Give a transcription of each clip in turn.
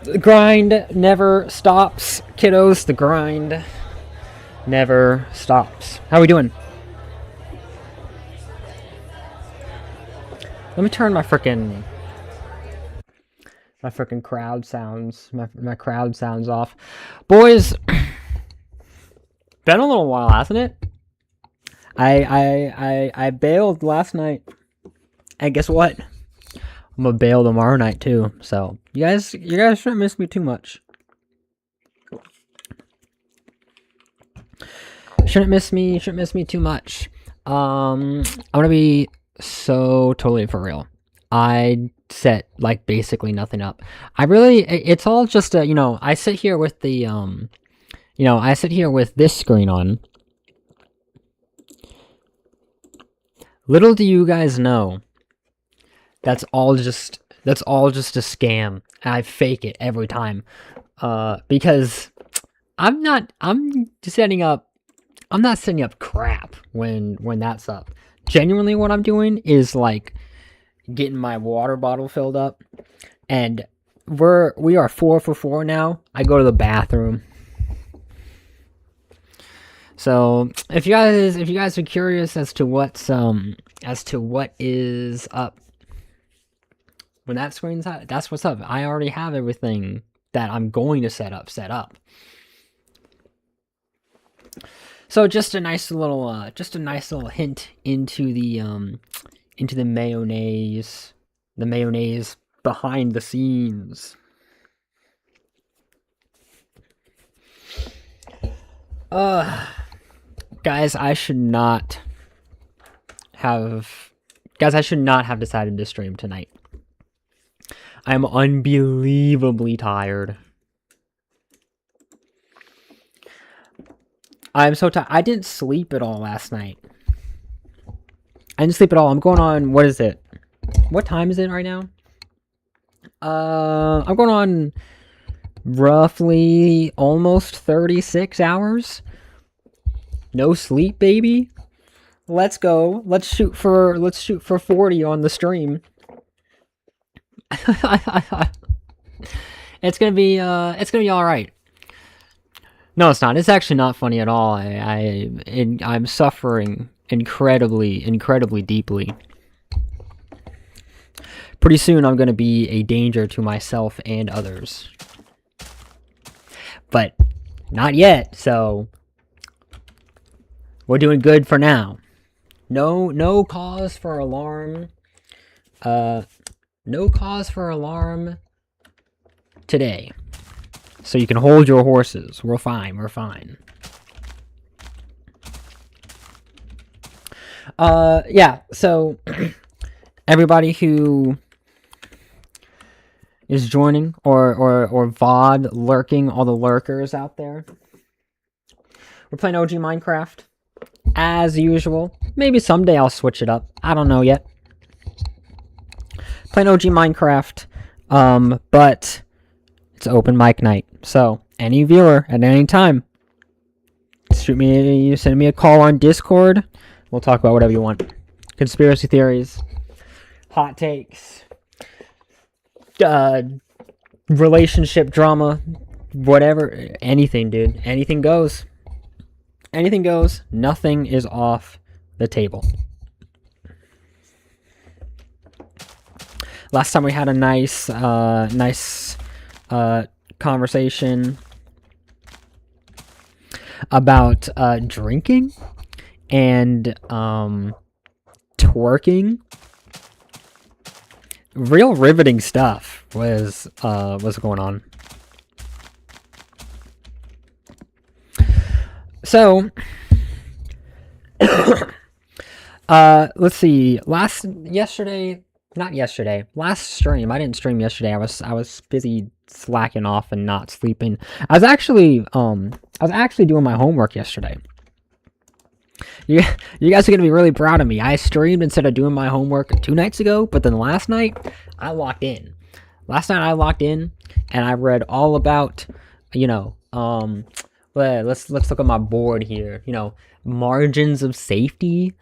The grind never stops, kiddos. The grind never stops. How are we doing? Let me turn my frickin' crowd sounds, my crowd sounds off. Boys, been a little while, hasn't it? I bailed last night. And guess what? I'm gonna bail tomorrow night too. So you guys shouldn't miss me too much. Shouldn't miss me too much. I'm gonna be so totally for real. I set like basically nothing up. It's all just a, I sit here with the I sit here with this screen on. Little do you guys know, that's all just a scam. And I fake it every time. Because I'm not setting up crap when that's up. Genuinely what I'm doing is like getting my water bottle filled up, and we are 4 for 4 now. I go to the bathroom. So if you guys are curious as to what is up when that screen's out, that's what's up. I already have everything that I'm going to set up. So just a nice little hint into the mayonnaise behind the scenes. Guys, I should not have decided to stream tonight. I'm unbelievably tired. I'm so tired. I didn't sleep at all last night. I'm going on, what is it? What time is it right now? I'm going on roughly almost 36 hours. No sleep, baby. Let's go. Let's shoot for 40 on the stream. It's gonna be all right. No, it's not. It's actually not funny at all. I'm suffering incredibly deeply. Pretty soon I'm gonna be a danger to myself and others. But not yet, so we're doing good for now. No cause for alarm. No cause for alarm today. So you can hold your horses. We're fine. Yeah, so everybody who is joining or VOD lurking, all the lurkers out there. We're playing OG Minecraft as usual. Maybe someday I'll switch it up. I don't know yet. Playing OG Minecraft, but it's open mic night. So any viewer at any time, send me a call on Discord. We'll talk about whatever you want. Conspiracy theories, hot takes, relationship drama, whatever, anything, dude. Anything goes. Anything goes. Nothing is off the table. Last time we had a nice conversation about drinking and twerking. Real riveting stuff was going on. So let's see. Last stream, I didn't stream yesterday. I was busy slacking off and not sleeping. I was actually doing my homework yesterday. You guys are gonna be really proud of me. I streamed instead of doing my homework 2 nights ago, but then last night I locked in. And I read all about, let's look at my board here. Margins of safety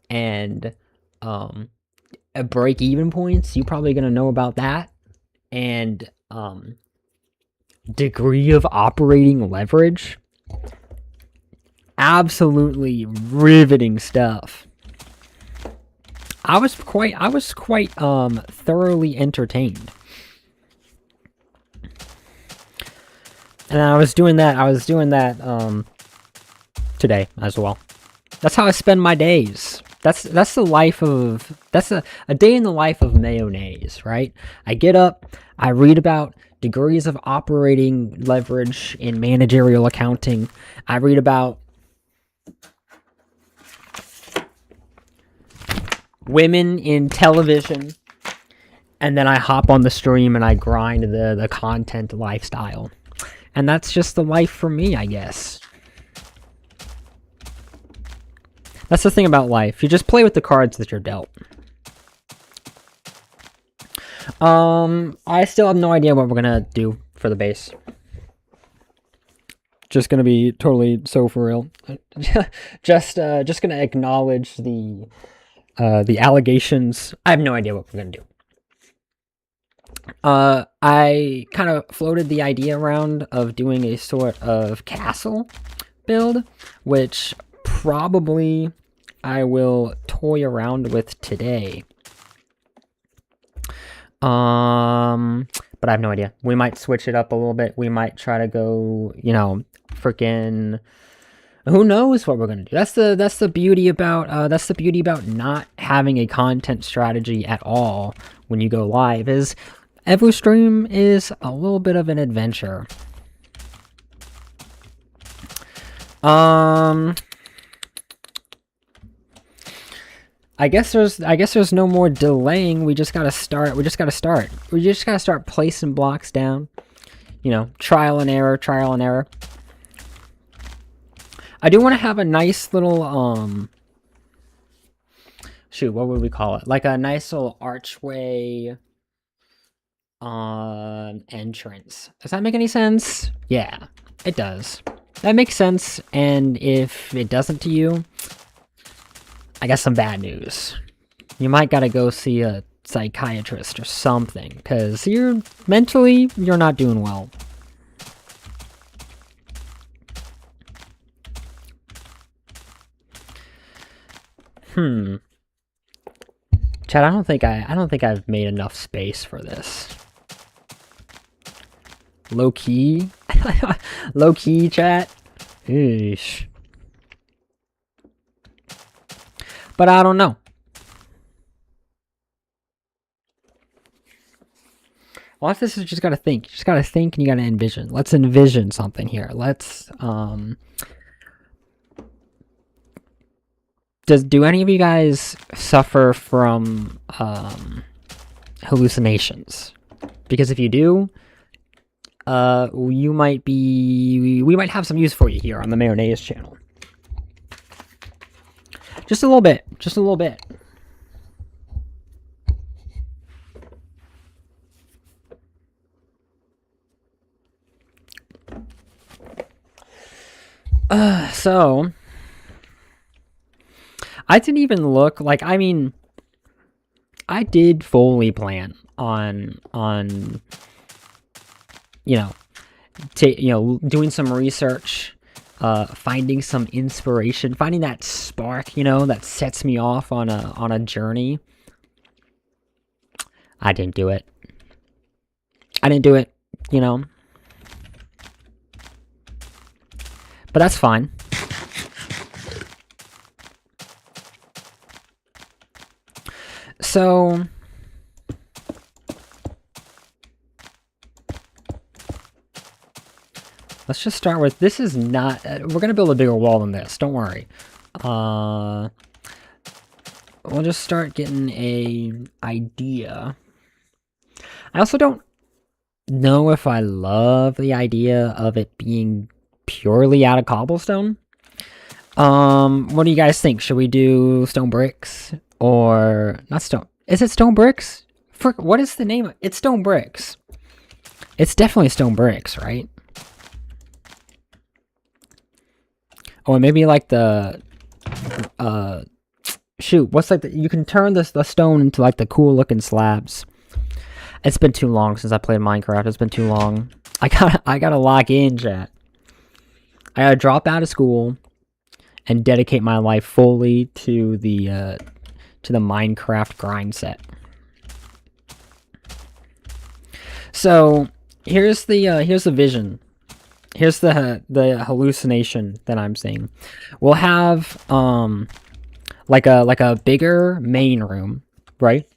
and break-even points. You're probably gonna know about that. And degree of operating leverage. Absolutely riveting stuff. I was quite thoroughly entertained. And I was doing that today as well. That's how I spend my days. That's the life of, that's a day in the life of Mayo Naise, right? I get up, I read about degrees of operating leverage in managerial accounting. I read about women in television, and then I hop on the stream and I grind the content lifestyle. And that's just the life for me, I guess. That's the thing about life. You just play with the cards that you're dealt. I still have no idea what we're gonna do for the base. Just gonna be totally so for real. just gonna acknowledge the allegations. I have no idea what we're gonna do. I kind of floated the idea around of doing a sort of castle build, which probably I will toy around with today. But I have no idea. We might switch it up a little bit. We might try to go, you know, freaking, who knows what we're gonna do. That's the beauty about not having a content strategy at all when you go live, is every stream is a little bit of an adventure. I guess there's no more delaying. We just gotta start. We just gotta start placing blocks down. You know, trial and error. I do want to have a nice little shoot, what would we call it? Like a nice little archway entrance. Does that make any sense? Yeah, it does. That makes sense. And if it doesn't to you, I got some bad news. You might gotta go see a psychiatrist or something, because you're not doing well. Chad, I don't think I've made enough space for this. Low key, chat. Eesh. But I don't know. Well, this is just gotta think. You just gotta think and you gotta envision. Let's envision something here. Let's, do any of you guys suffer from, hallucinations? Because if you do, we might have some use for you here on the Mayo Naise channel. Just a little bit. So I didn't even look like, I mean, I did fully plan on doing some research, finding some inspiration, finding that spark, that sets me off on a journey. I didn't do it. But that's fine. So let's just start with, this is not, we're going to build a bigger wall than this, don't worry. We'll just start getting a idea. I also don't know if I love the idea of it being purely out of cobblestone. What do you guys think? Should we do stone bricks or not stone? Is it stone bricks? What is the name? It's stone bricks. It's definitely stone bricks, right? Or maybe like the shoot, what's like you can turn the stone into like the cool looking slabs. It's been too long since I played Minecraft. It's been too long. I gotta lock in, chat. I gotta drop out of school and dedicate my life fully to the Minecraft grind set. So here's the vision. Here's the hallucination that I'm seeing. We'll have like a bigger main room, right?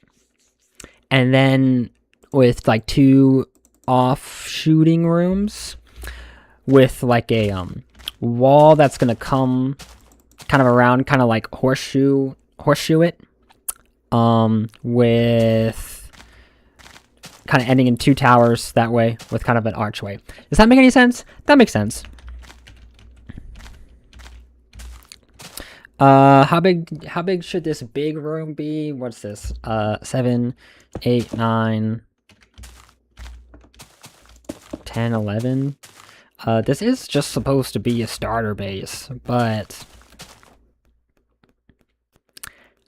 And then with like 2 off-shooting rooms with like a wall that's gonna come kind of around, kind of like horseshoe it, with kind of ending in 2 towers that way with kind of an archway. Does that make any sense? That makes sense. How big should this big room be? What's this? 7, 8, 9, 10, 11. This is just supposed to be a starter base, but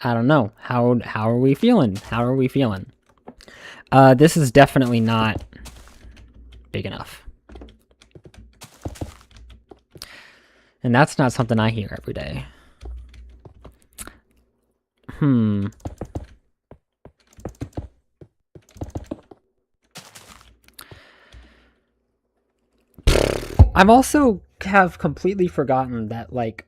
I don't know. How are we feeling? How are we feeling? This is definitely not big enough. And that's not something I hear every day. I've also have completely forgotten that, like,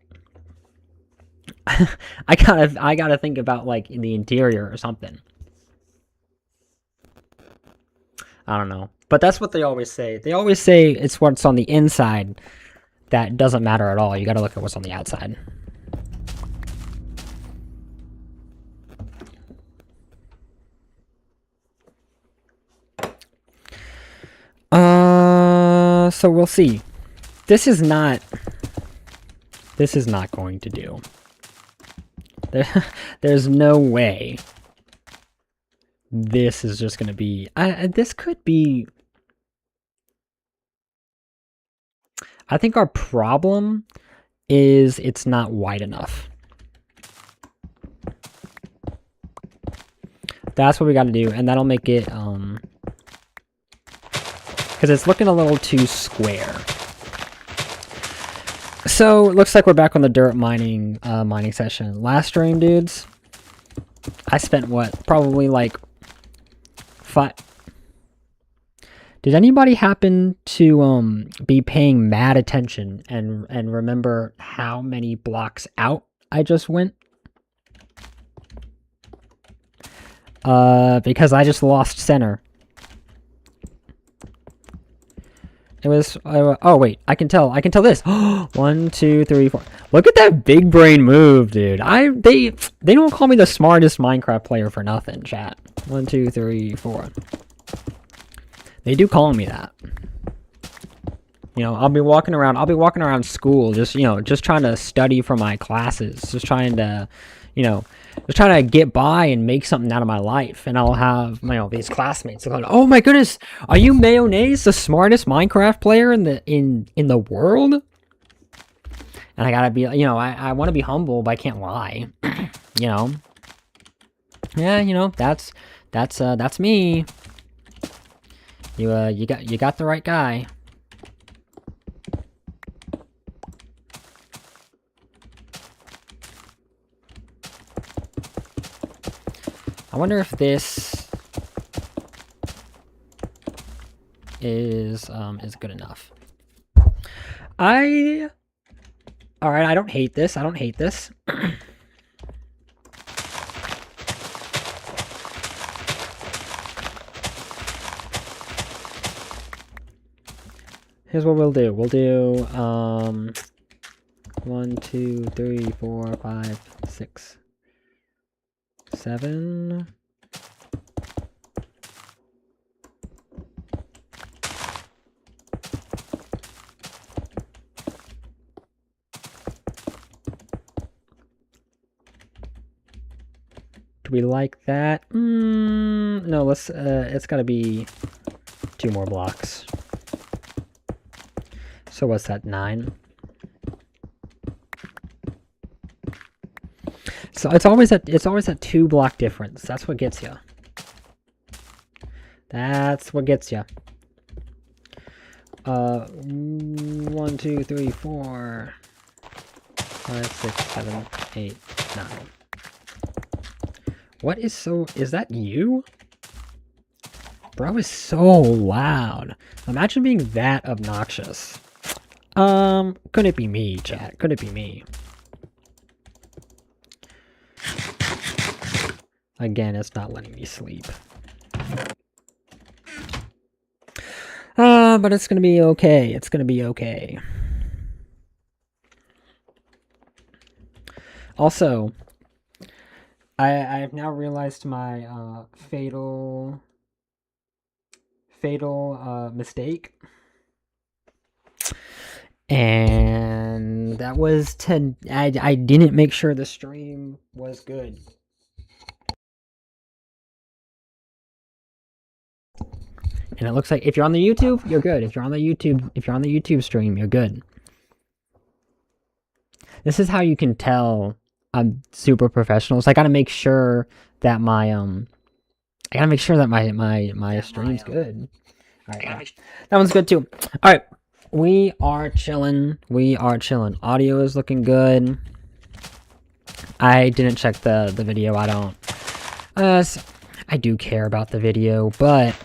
I gotta think about, like, the interior or something. I don't know. But that's what they always say. They always say it's what's on the inside that doesn't matter at all. You gotta look at what's on the outside. So we'll see. This is not going to do. There's no way this is just gonna be. This could be. I think our problem is it's not wide enough. That's what we got to do, and that'll make it because it's looking a little too square. So it looks like we're back on the dirt mining session. Last stream, dudes, I spent what, probably like 5. Did anybody happen to be paying mad attention and remember how many blocks out I just went? Because I just lost center. It was, oh wait, I can tell this. 1, 2, 3, 4. Look at that big brain move, dude. They don't call me the smartest Minecraft player for nothing, chat. 1, 2, 3, 4. They do call me that. You know, I'll be walking around school, just, you know, just trying to study for my classes, just trying to, you know, just trying to get by and make something out of my life. And I'll have, you know, these classmates going, "Oh my goodness, are you Mayo, Naise, the smartest Minecraft player in the world?" And I gotta be, you know, I want to be humble, but I can't lie. You know. Yeah, you know, that's me. You got the right guy. I wonder if this is good enough. Alright, I don't hate this. I don't hate this. Here's what we'll do. We'll do 1, 2, 3, 4, 5, 6, 7. Do we like that? No, let's it's gotta be 2 more blocks. So what's that, 9? So it's always that 2 block difference. That's what gets you. That's what gets you. 1, 2, 3, 4, 5, 6, 7, 8, 9. What is so... Is that you? Bro is so loud. Imagine being that obnoxious. Could it be me, chat? Could it be me? Again, it's not letting me sleep. But it's gonna be okay. It's gonna be okay. Also, I've now realized my fatal mistake. And that was I didn't make sure the stream was good. And it looks like if you're on the YouTube, you're good. If you're on the YouTube stream, you're good. This is how you can tell I'm super professional. So I gotta make sure that my my stream's good. Alright. That one's good too. Alright. We are chilling. Audio is looking good. I didn't check the video. I don't. I do care about the video, but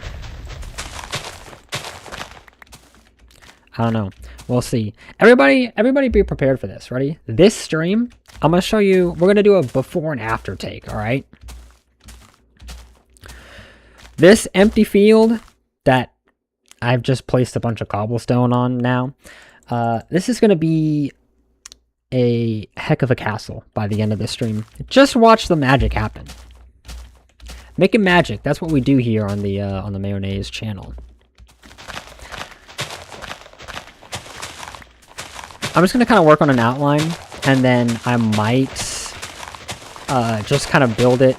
I don't know. We'll see. Everybody be prepared for this. Ready? This stream, I'm gonna show you. We're gonna do a before and after take. All right. This empty field that I've just placed a bunch of cobblestone on now. This is gonna be a heck of a castle by the end of the stream. Just watch the magic happen. Making magic. That's what we do here on the Mayo Naise channel. I'm just gonna kind of work on an outline, and then I might just kind of build it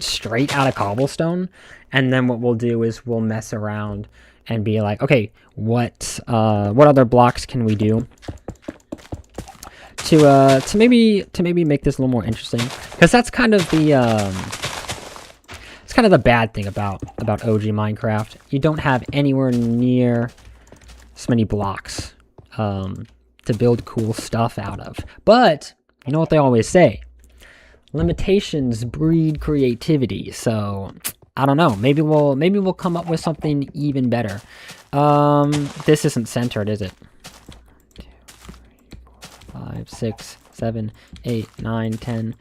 straight out of cobblestone. And then what we'll do is we'll mess around and be like, okay, what other blocks can we do to maybe make this a little more interesting? Because that's kind of the it's kind of the bad thing about OG Minecraft. You don't have anywhere near so many blocks to build cool stuff out of. But you know what they always say: limitations breed creativity. So I don't know. Maybe we'll come up with something even better. This isn't centered, is it? 2, 3, 4, 5, 6, 7, 8, 9, 10,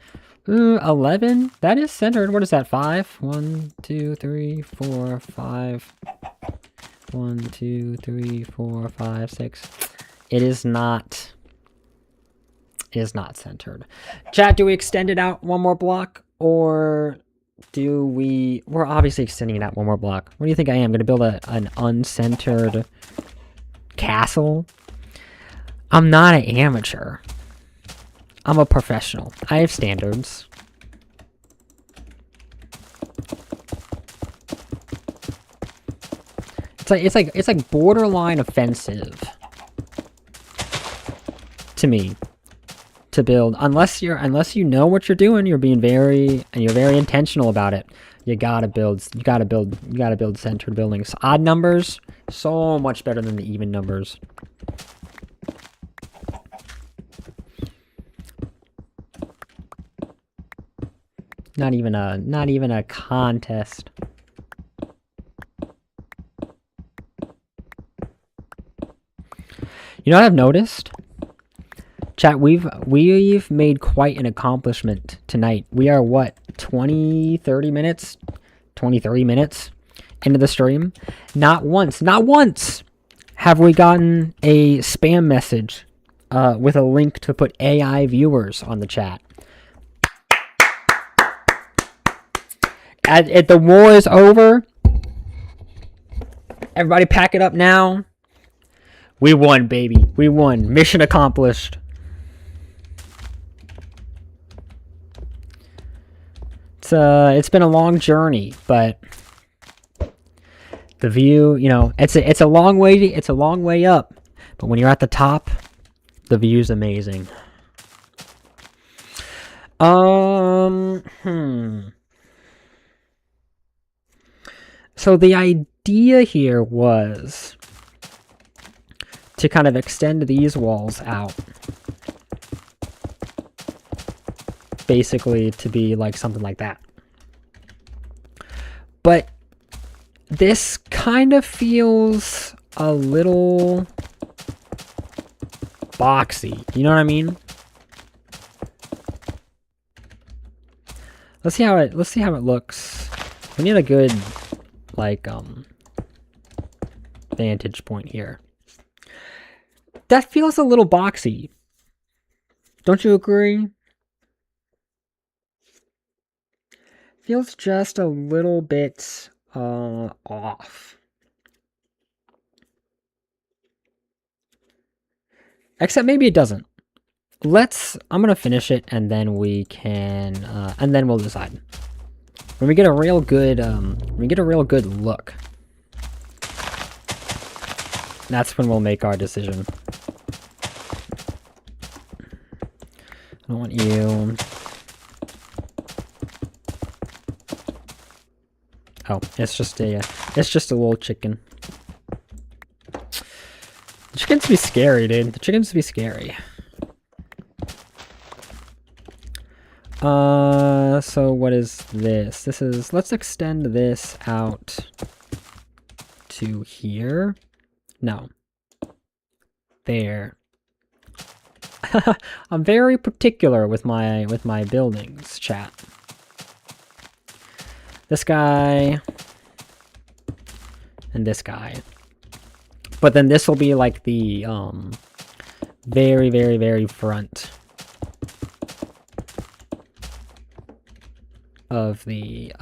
11. That is centered. What is that? 5. 1, 2, 3, 4, 5. 1, 2, 3, 4, 5, 6. It is not centered. Chat, do we extend it out one more block, or do we... We're obviously extending it out one more block. What do you think I am? Going to build an uncentered castle? I'm not an amateur. I'm a professional. I have standards. It's like borderline offensive to me to build, unless you know what you're doing. You're being very intentional about it. You gotta build centered buildings. Odd numbers, so much better than the even numbers. Not even a contest. You know what I've noticed? Chat, we've made quite an accomplishment tonight. We are, what, 20, 30 minutes? 20, 30 minutes into the stream. Not once have we gotten a spam message with a link to put AI viewers on the chat. The war is over. Everybody pack it up now. We won, baby. We won. Mission accomplished. It's been a long journey, but the view, you know, it's a long way up, but when you're at the top, the view's amazing. So the idea here was to kind of extend these walls out. Basically to be like something like that. But this kind of feels a little boxy. You know what I mean? Let's see how it looks. We need a good like vantage point here. That feels a little boxy. Don't you agree? Feels just a little bit off. Except maybe it doesn't. I'm gonna finish it and then we can and then we'll decide. When we get a real good look, that's when we'll make our decision. I don't want you. Oh, it's just a little chicken. The chickens be scary, dude. The chickens be scary. So what is this? Let's extend this out to here. No. There. I'm very particular with my buildings, chat. This guy and this guy. But then this will be like the very, very, very front of the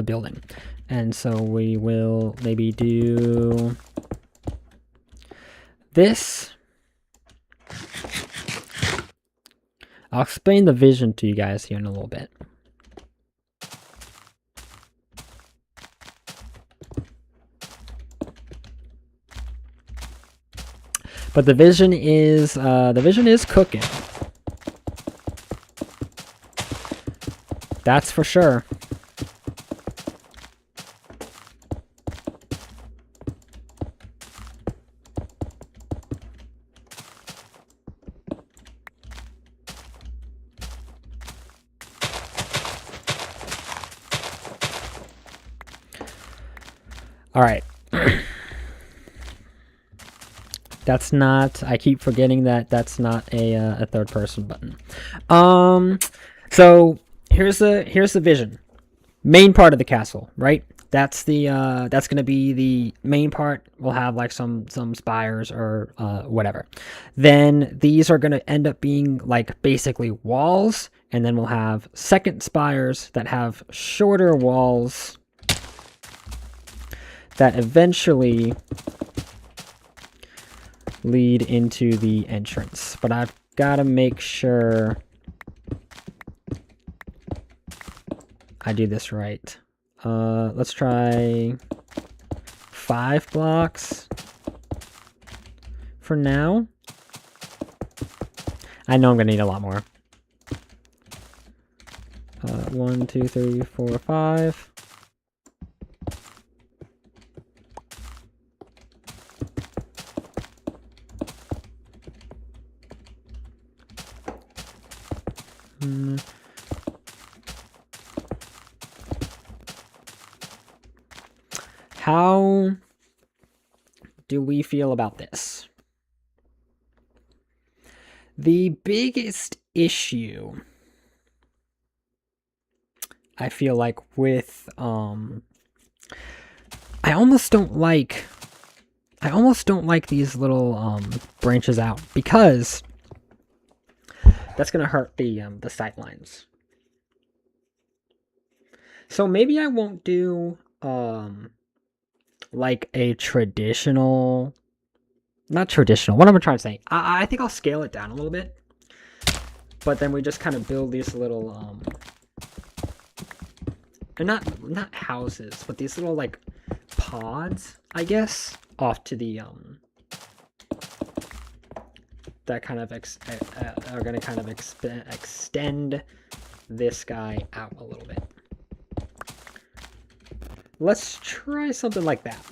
building. And so we will maybe do this. I'll explain the vision to you guys here in a little bit. But the vision is cooking. That's for sure. All right. That's not, I keep forgetting that that's not a third person button. So here's the vision. Main part of the castle, right? That's gonna be the main part. We'll have like some spires or whatever. Then these are gonna end up being like basically walls, and then we'll have second spires that have shorter walls that eventually lead into the entrance. But I've got to make sure I do this right. Let's try 5 blocks for now. I know I'm gonna need a lot more. 1, 2, 3, 4, 5. How do we feel about this? The biggest issue I feel like with I almost don't like these little branches out, because that's gonna hurt the sight lines. So maybe I won't do like a traditional, not traditional, what am I trying to say? I think I'll scale it down a little bit, but then we just kind of build these little they're not houses, but these little like pods, I guess, off to the that kind of are gonna kind of extend this guy out a little bit. Let's try something like that.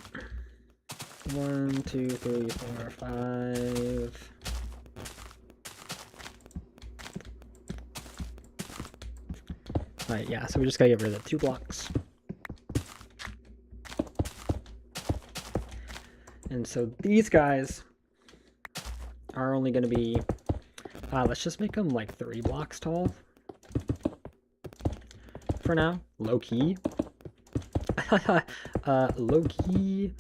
1, 2, 3, 4, 5. Right, yeah, so we just gotta get rid of the 2 blocks. And so these guys are only gonna be, let's just make them like 3 blocks tall. For now, low key. Low key.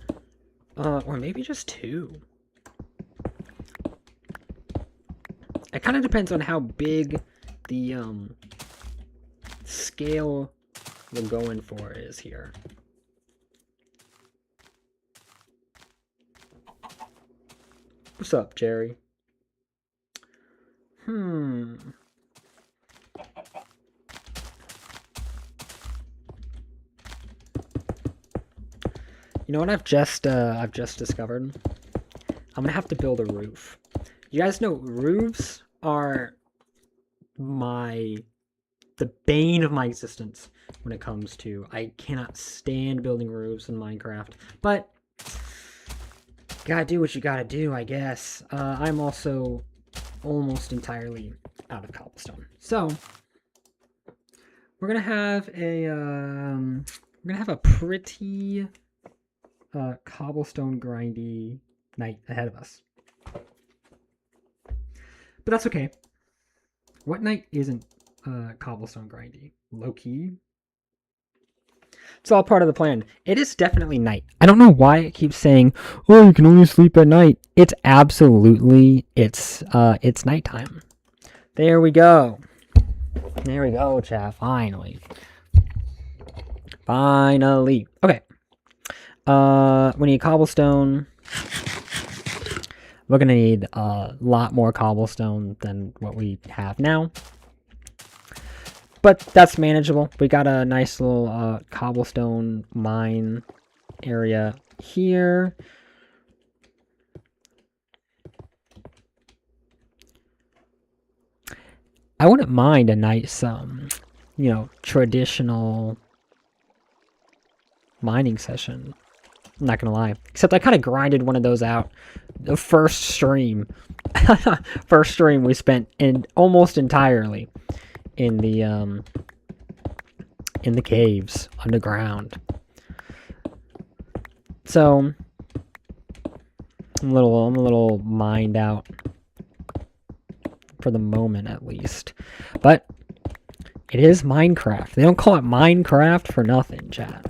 Or maybe just 2. It kind of depends on how big the, scale we're going for is here. What's up, Jerry? You know what I've just discovered? I'm gonna have to build a roof. You guys know roofs are the bane of my existence when it comes to, I cannot stand building roofs in Minecraft, but gotta do what you gotta do, I guess. I'm also almost entirely out of cobblestone, so we're gonna have a pretty cobblestone grindy night ahead of us, but that's okay. What night isn't cobblestone grindy? Low key. It's all part of the plan. It is definitely night. I don't know why it keeps saying, "Oh, you can only sleep at night." It's absolutely it's nighttime. There we go. There we go, chat. Finally. Finally. Okay. We need cobblestone. We're gonna need a lot more cobblestone than what we have now. But that's manageable. We got a nice little cobblestone mine area here. I wouldn't mind a nice, traditional mining session. I'm not gonna lie. Except I kind of grinded one of those out. The first stream. First stream we spent almost entirely in the caves underground. So I'm a little mined out for the moment, at least. But it is Minecraft. They don't call it Minecraft for nothing, chat.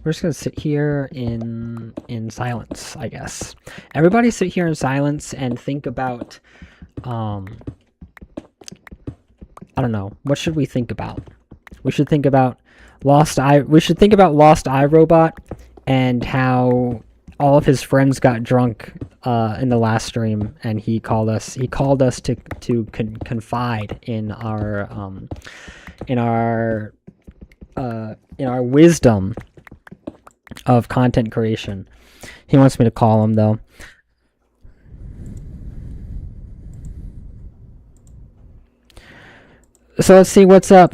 We're just gonna sit here in silence, I guess. Everybody sit here in silence and think about, I don't know. What should we think about? We should think about Lost iRobot and how all of his friends got drunk in the last stream, and he called us to confide in our wisdom of content creation. He wants me to call him, though. So let's see what's up.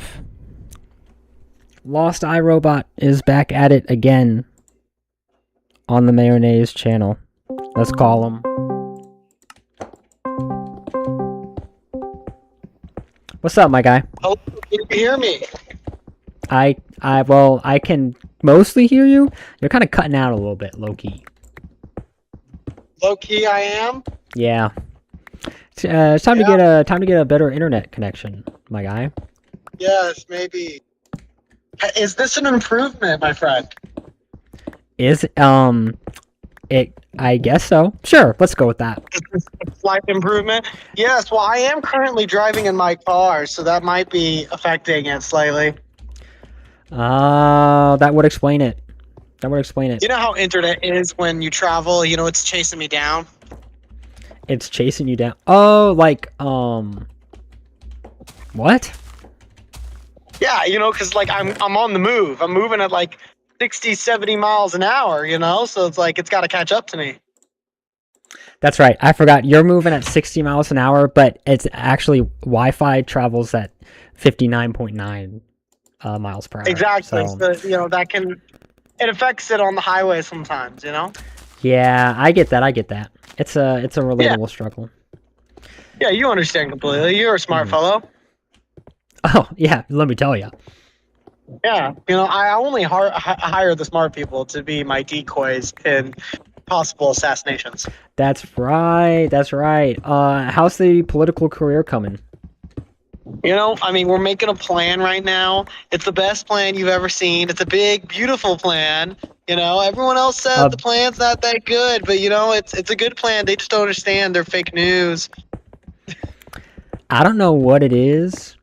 Lost iRobot is back at it again on the Mayo Naise channel. Let's call him. What's up, my guy? Oh, can you hear me? Well, I can mostly hear you. You're kind of cutting out a little bit, low key. Low key, I am. Yeah. It's time to get a better internet connection, my guy. Yes, maybe. Is this an improvement, my friend? I guess so. Sure, let's go with that. Is this a slight improvement? Yes. Well, I am currently driving in my car, so that might be affecting it slightly. That would explain it. That would explain it. You know how internet is when you travel? You know, it's chasing me down. It's chasing you down. Oh, like, What? Yeah, because like I'm on the move. I'm moving at like 60, 70 miles an hour. So it's like it's got to catch up to me. That's right. I forgot. You're moving at 60 miles an hour, but it's actually Wi-Fi travels at 59.9 miles per hour. Exactly. So So it affects it on the highway sometimes. yeah, I get that. I get that. It's a Yeah. relatable struggle. Yeah, you understand completely. You're a smart fellow. Oh yeah, let me tell you. Yeah, I only hire the smart people to be my decoys in possible assassinations. That's right. That's right. How's the political career coming? We're making a plan right now. It's the best plan you've ever seen. It's a big, beautiful plan. Everyone else says the plan's not that good, but it's a good plan. They just don't understand. They're fake news. I don't know what it is,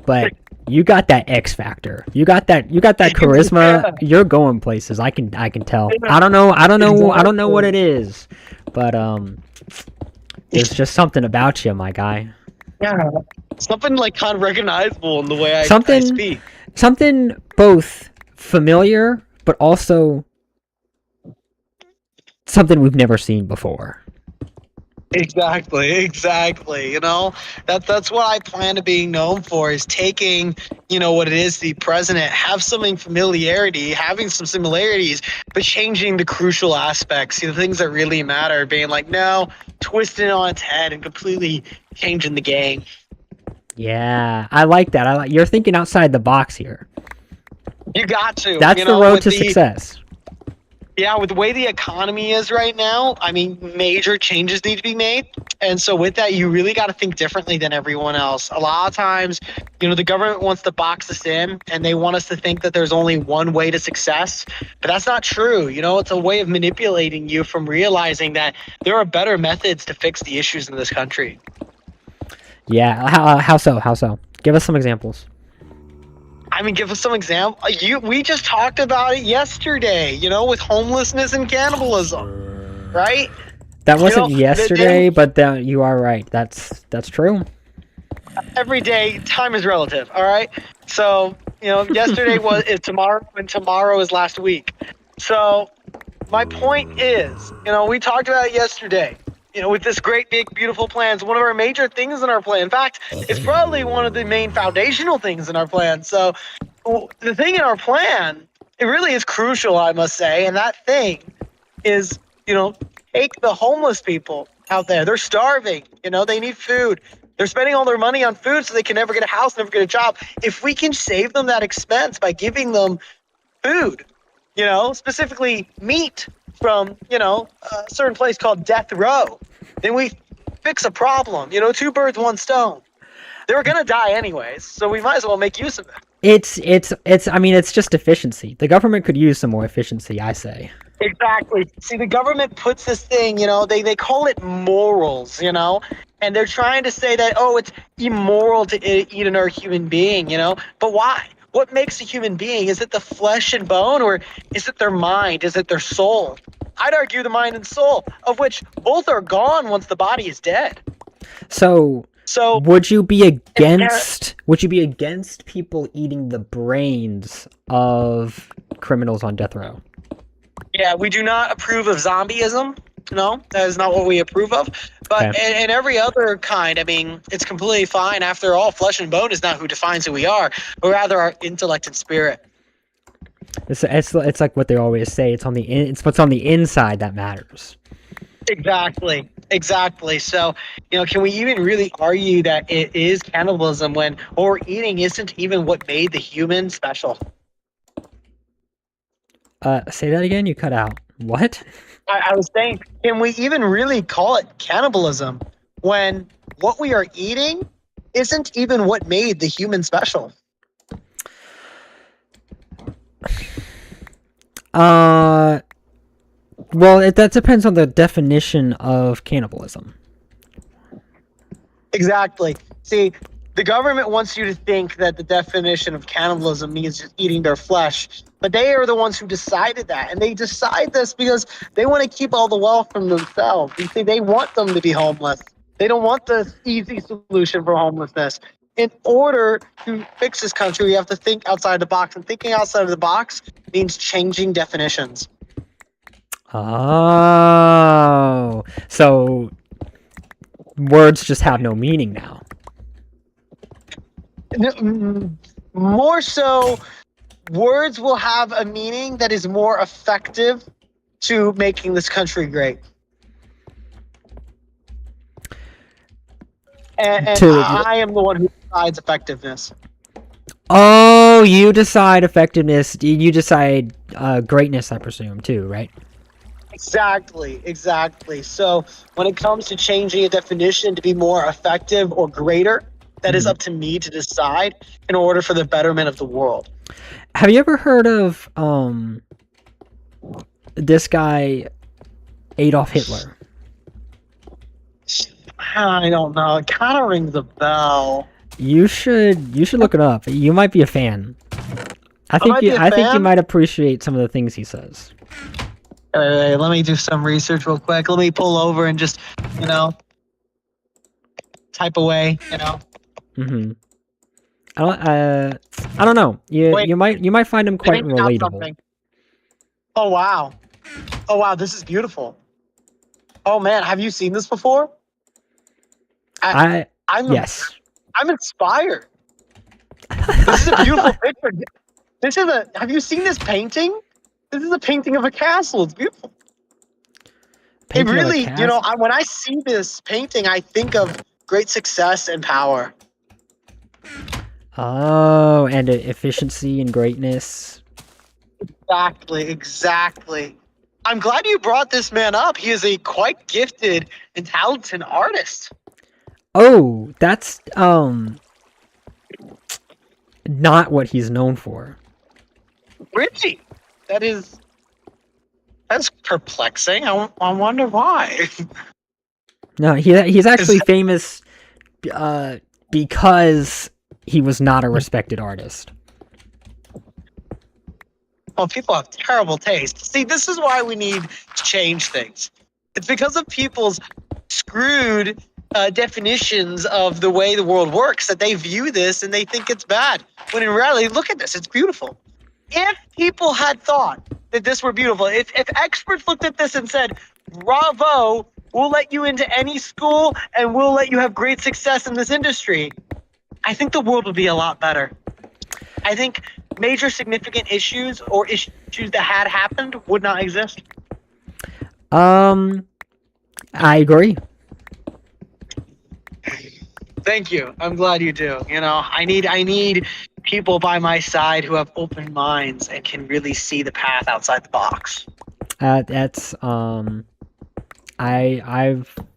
but you got that X factor. You got that charisma. Yeah. You're going places. I can tell. I don't know what it is, but there's just something about you, my guy. Yeah. Something like kind of recognizable in the way I speak. Something both familiar, but also something we've never seen before. Exactly. That's what I plan to being known for, is taking, what it is to be president, have some familiarity, having some similarities, but changing the crucial aspects, the things that really matter, being like, no, twisting it on its head and completely changing the game. Yeah, I like that. You're thinking outside the box here. You got to. That's the road to success. Yeah, with the way the economy is right now, major changes need to be made. And so with that, you really got to think differently than everyone else. A lot of times, the government wants to box us in, and they want us to think that there's only one way to success. But that's not true. It's a way of manipulating you from realizing that there are better methods to fix the issues in this country. Yeah, how so? How so? Give us some examples. Give us some example. We just talked about it yesterday, with homelessness and cannibalism, right? That wasn't yesterday, but you are right. That's true. Every day, time is relative. All right. So yesterday is tomorrow, and tomorrow is last week. So my point is, we talked about it yesterday. With this great, big, beautiful plan, it's one of our major things in our plan. In fact, it's probably one of the main foundational things in our plan. So the thing in our plan, it really is crucial, I must say. And that thing is, take the homeless people out there. They're starving. They need food. They're spending all their money on food so they can never get a house, never get a job. If we can save them that expense by giving them food, specifically meat from, a certain place called Death Row, then we fix a problem. Two birds, one stone. They were gonna die anyways, so we might as well make use of it. It's just efficiency. The government could use some more efficiency, I say. Exactly. See, the government puts this thing, they call it morals, and they're trying to say that, it's immoral to eat another human being, but why? What makes a human being? Is it the flesh and bone, or is it their mind? Is it their soul? I'd argue the mind and soul, of which both are gone once the body is dead. So would you be against people eating the brains of criminals on death row? Yeah, we do not approve of zombieism. No, that is not what we approve of. But Okay. in every other kind, it's completely fine. After all, flesh and bone is not who defines who we are, but rather our intellect and spirit. It's like what they always say. It's what's on the inside that matters. Exactly. So, can we even really argue that it is cannibalism when eating isn't even what made the human special? Say that again. You cut out. What? I was saying, can we even really call it cannibalism when what we are eating isn't even what made the human special? Well, that depends on the definition of cannibalism. Exactly. See, the government wants you to think that the definition of cannibalism means just eating their flesh, but they are the ones who decided that, and they decide this because they want to keep all the wealth from themselves. You see, they want them to be homeless. They don't want the easy solution for homelessness. in order to fix this country, we have to think outside the box. And thinking outside of the box means changing definitions. Oh, so words just have no meaning now. More so, words will have a meaning that is more effective to making this country great. And I am the one who decides effectiveness. Oh, you decide effectiveness. You decide greatness, I presume, too, right? Exactly. So when it comes to changing a definition to be more effective or greater, that is up to me to decide in order for the betterment of the world. Have you ever heard of this guy, Adolf Hitler? I don't know. It kind of rings a bell. You should look it up. You might be a fan. I think you might appreciate some of the things he says. Let me do some research real quick. Let me pull over and just, type away. I don't know. You might find him quite relatable. Oh wow! This is beautiful. Oh man, have you seen this before? Yes. I'm inspired. This is a beautiful picture. Have you seen this painting? This is a painting of a castle. It's beautiful. It really, when I see this painting, I think of great success and power. Oh, and efficiency and greatness. Exactly. I'm glad you brought this man up. He is a quite gifted and talented artist. Oh, that's not what he's known for. Really? That's perplexing. I wonder why. No, he's actually famous because he was not a respected artist. Well, people have terrible taste. See, this is why we need to change things. It's because of people's screwed definitions of the way the world works that they view this and they think it's bad. When in reality, look at this. It's beautiful. If people had thought that this were beautiful, if experts looked at this and said, bravo, we'll let you into any school and we'll let you have great success in this industry, I think the world would be a lot better. I think major significant issues or issues that had happened would not exist. I agree. Thank you. I'm glad you do. I need people by my side who have open minds and can really see the path outside the box. That's I'm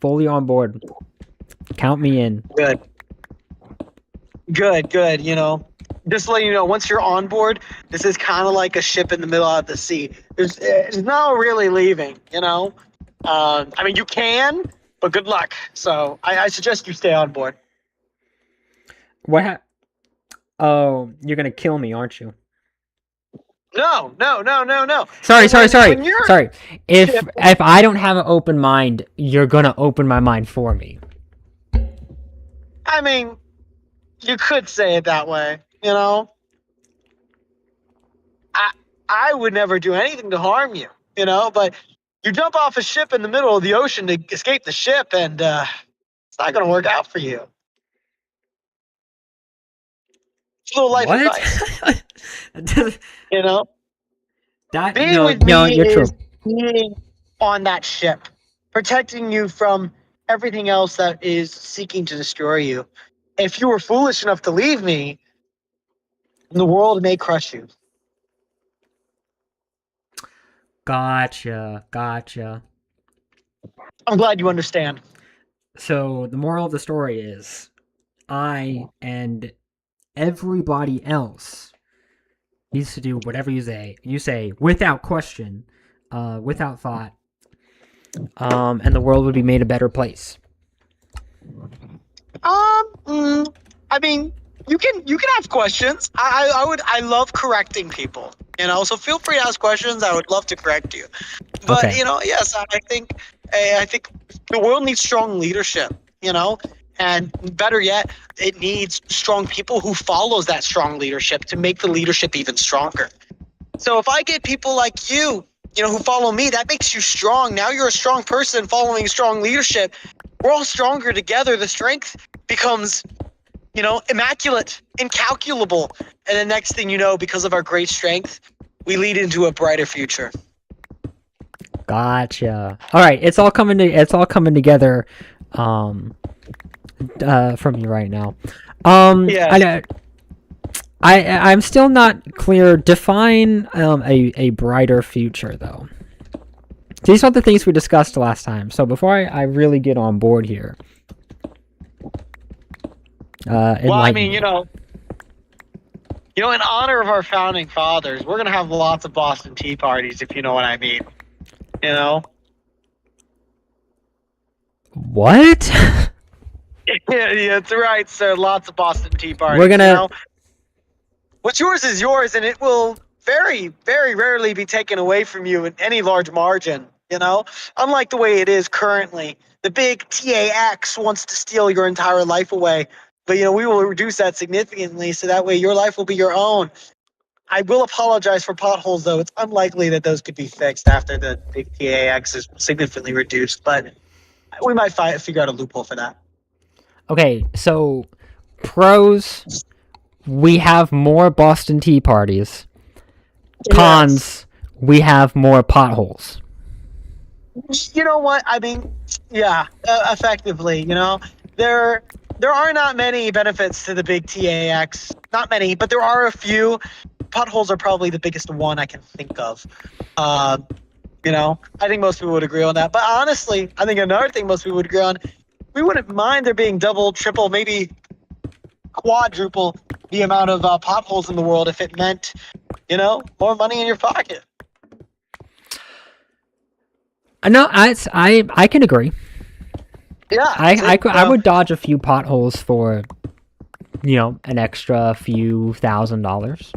fully on board. Count me in. Good. Just to let you know, once you're on board, this is kind of like a ship in the middle of the sea. There's no really leaving, I mean, you can, but good luck. So I suggest you stay on board. Oh, you're gonna kill me, aren't you? No. Sorry. If I don't have an open mind, you're gonna open my mind for me. I mean, you could say it that way, I would never do anything to harm you, but you jump off a ship in the middle of the ocean to escape the ship, and it's not going to work out for you. It's a little life advice. Being with me is being on that ship, protecting you from everything else that is seeking to destroy you. If you were foolish enough to leave me, the world may crush you. Gotcha. I'm glad you understand. So the moral of the story is, I and everybody else needs to do whatever you say without question, without thought, and the world would be made a better place. I mean, you can have questions. I love correcting people, so feel free to ask questions. I would love to correct you. But Okay. yes, I think the world needs strong leadership, And better yet, it needs strong people who follows that strong leadership to make the leadership even stronger. So if I get people like you, who follow me, that makes you strong. Now you're a strong person following strong leadership. We're all stronger together. The strength becomes, immaculate, incalculable. And the next thing you know, because of our great strength, we lead into a brighter future. Gotcha. All right, it's all coming together from you right now. Yes. I'm still not clear. Define a brighter future, though. These are the things we discussed last time. So before I really get on board here, Well, I mean, in honor of our founding fathers, we're gonna have lots of Boston Tea Parties, if you know what I mean. What? Yeah, that's right, sir. Lots of Boston Tea Parties. We're gonna. What's yours is yours, and it will very, very rarely be taken away from you in any large margin. Unlike the way it is currently, the big TAX wants to steal your entire life away. But we will reduce that significantly, so that way your life will be your own. I will apologize for potholes, though. It's unlikely that those could be fixed after the big TAX is significantly reduced, but we might figure out a loophole for that. Okay, so pros, we have more Boston Tea Parties. Cons, we have more potholes. You know what? I mean, yeah, effectively, there are not many benefits to the big TAX. Not many, but there are a few. Potholes are probably the biggest one I can think of. I think most people would agree on that. But honestly, I think another thing most people would agree on, we wouldn't mind there being double, triple, maybe quadruple the amount of potholes in the world if it meant, more money in your pocket. No, I can agree. Yeah, I would dodge a few potholes for, an extra few $1,000s.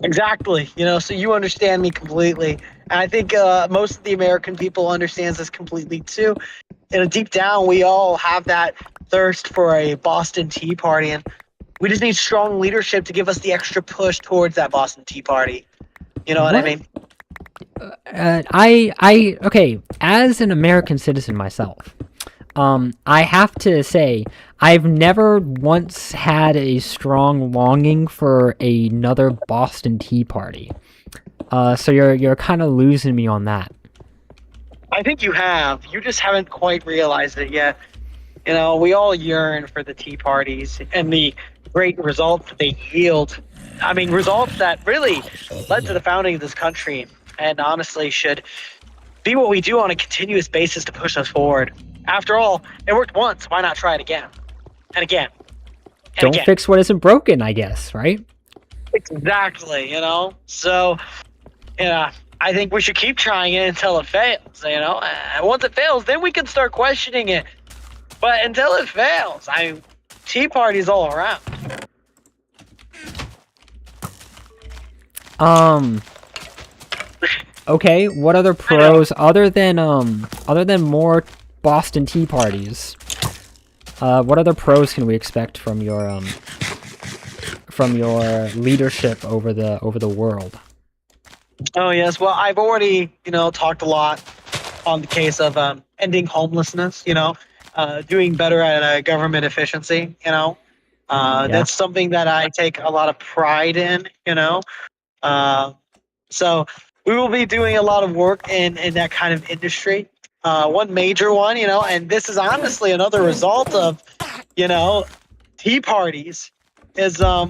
Exactly. So you understand me completely. And I think most of the American people understands this completely too. Deep down, we all have that thirst for a Boston Tea Party, and we just need strong leadership to give us the extra push towards that Boston Tea Party. You know what I mean? Okay, as an American citizen myself, I have to say, I've never once had a strong longing for another Boston Tea Party. So you're kind of losing me on that. I think you have. You just haven't quite realized it yet. We all yearn for the tea parties and the great results that they yield. I mean, results that really led to the founding of this country, and honestly should be what we do on a continuous basis to push us forward. After all, it worked once. Why not try it again? And again. And Don't again. Fix what isn't broken, I guess, right? Exactly, So, I think we should keep trying it until it fails, And once it fails, then we can start questioning it. But until it fails, tea parties all around. Okay, what other pros other than more Boston Tea Parties? What other pros can we expect from your leadership over the world? Oh yes, well I've already talked a lot on the case of ending homelessness. Doing better at government efficiency. That's something that I take a lot of pride in. So we will be doing a lot of work in that kind of industry. One major one, and this is honestly another result of, tea parties, is let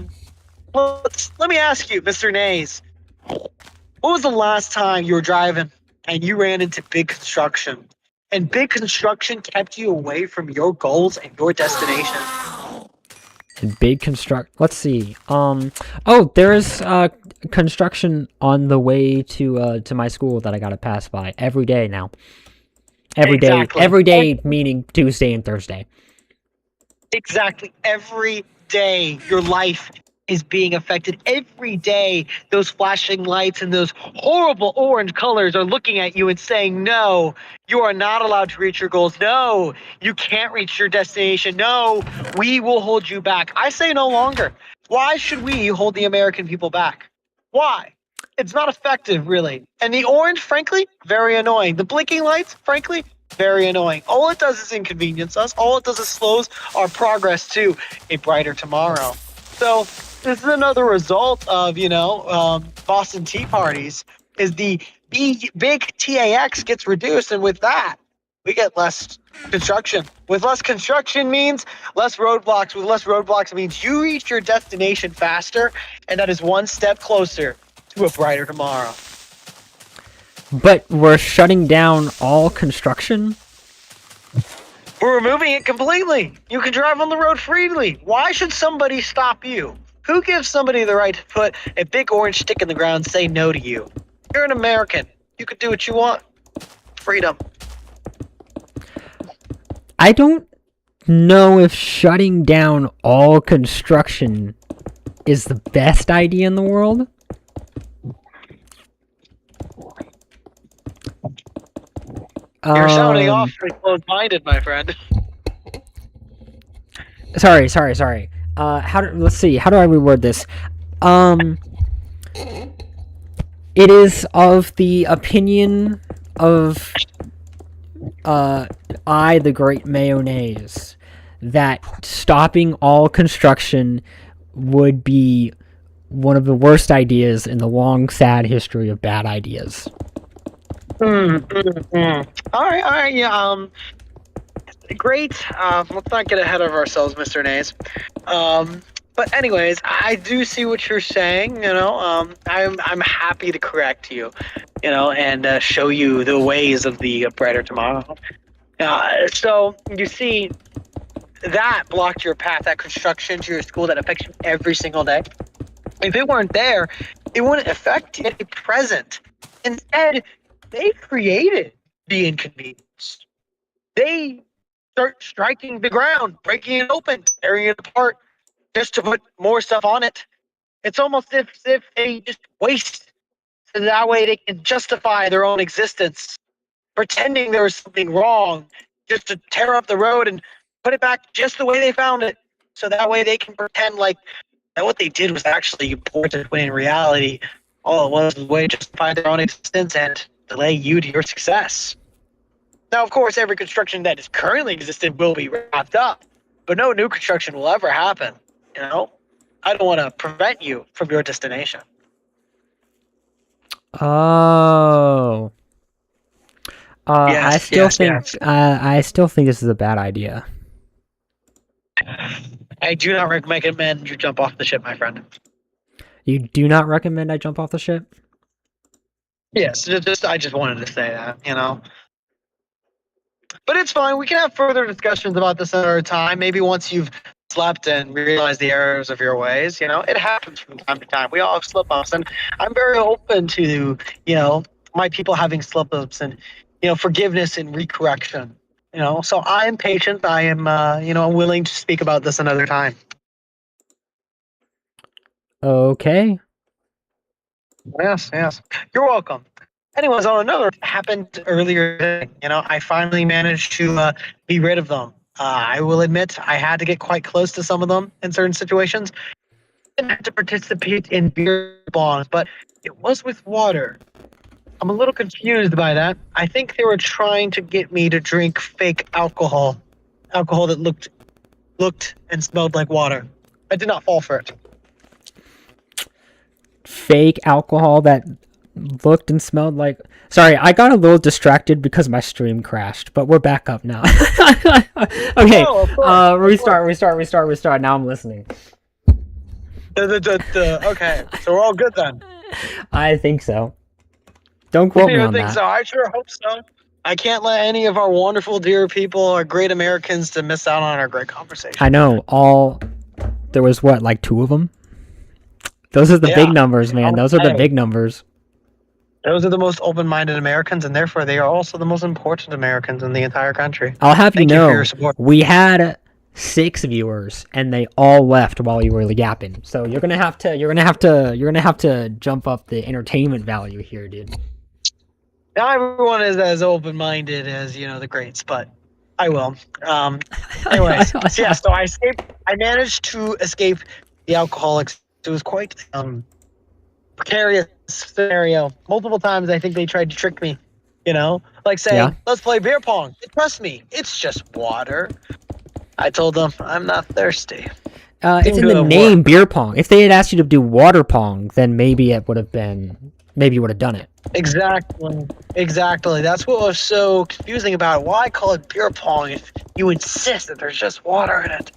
me ask you, Mr. Naise, what was the last time you were driving and you ran into big construction, and big construction kept you away from your goals and your destination? Let's see. Oh, there is construction on the way to my school that I gotta pass by every day now. Every day, meaning Tuesday and Thursday. Exactly. Every day, your life is being affected every day. Those flashing lights and those horrible orange colors are looking at you and saying, no, you are not allowed to reach your goals. No, you can't reach your destination. No, we will hold you back. I say no longer. Why should we hold the American people back? Why? It's not effective, really. And the orange, frankly, very annoying. The blinking lights, frankly, very annoying. All it does is inconvenience us. All it does is slows our progress to a brighter tomorrow. So this is another result of, Boston Tea Parties, is the big TAX gets reduced, and with that, we get less construction. With less construction means less roadblocks. With less roadblocks means you reach your destination faster, and that is one step closer to a brighter tomorrow. But we're shutting down all construction? We're removing it completely. You can drive on the road freely. Why should somebody stop you? Who gives somebody the right to put a big orange stick in the ground and say no to you? You're an American. You can do what you want. Freedom. I don't know if shutting down all construction is the best idea in the world. You're sounding awfully close-minded, my friend. Sorry. Let's see. How do I reword this? It is of the opinion of I, the great Mayo Naise, that stopping all construction would be one of the worst ideas in the long, sad history of bad ideas. All right, yeah, great. Let's not get ahead of ourselves, Mr. Naise. But anyways, I do see what you're saying, I'm happy to correct you, and show you the ways of the brighter tomorrow. So you see, that blocked your path, that construction to your school that affects you every single day. If it weren't there, it wouldn't affect you at the present. Instead, they created the inconvenience. They start striking the ground, breaking it open, tearing it apart, just to put more stuff on it. It's almost as if they just waste, so that way they can justify their own existence, pretending there was something wrong, just to tear up the road and put it back just the way they found it, so that way they can pretend like that what they did was actually important, when in reality, all it was a way to justify their own existence and delay you to your success. Now, of course, every construction that is currently existent will be wrapped up, but no new construction will ever happen. I don't want to prevent you from your destination. Oh. Yes, I still think this is a bad idea. I do not recommend you jump off the ship, my friend. You do not recommend I jump off the ship? Yes, I just wanted to say that, But it's fine. We can have further discussions about this another time. Maybe once you've slept and realized the errors of your ways. It happens from time to time. We all have slip-ups, and I'm very open to, my people having slip-ups and, forgiveness and recorrection. So I am patient. I am, willing to speak about this another time. Okay. Yes. You're welcome. Anyways, on another happened earlier today. I finally managed to be rid of them. I will admit I had to get quite close to some of them in certain situations. I didn't have to participate in beer bongs, but it was with water. I'm a little confused by that. I think they were trying to get me to drink fake alcohol that looked and smelled like water. I did not fall for it. Fake alcohol that looked and smelled like... Sorry, I got a little distracted because my stream crashed, but we're back up now. Okay, restart. Now I'm listening. Okay, so we're all good then. I think so. Don't quote me on that. So. I sure hope so. I can't let any of our wonderful, dear people, our great Americans, to miss out on our great conversation. I know. There was what, like 2 of them? Those are the big numbers, man. Those are the big numbers. Those are the most open-minded Americans, and therefore they are also the most important Americans in the entire country. I'll have you know, we had 6 viewers, and they all left while you were yapping. So you're gonna have to jump up the entertainment value here, dude. Not everyone is as open-minded as the greats, but I will. Anyways, so yeah. So I escaped. I managed to escape the alcoholics. It was quite precarious scenario. Multiple times, I think they tried to trick me. Like saying, "Let's play beer pong." Trust me, it's just water. I told them I'm not thirsty. It's in the name, beer pong. If they had asked you to do water pong, then maybe it would have been. Maybe you would have done it. Exactly. That's what was so confusing about it. Why call it beer pong if you insist that there's just water in it?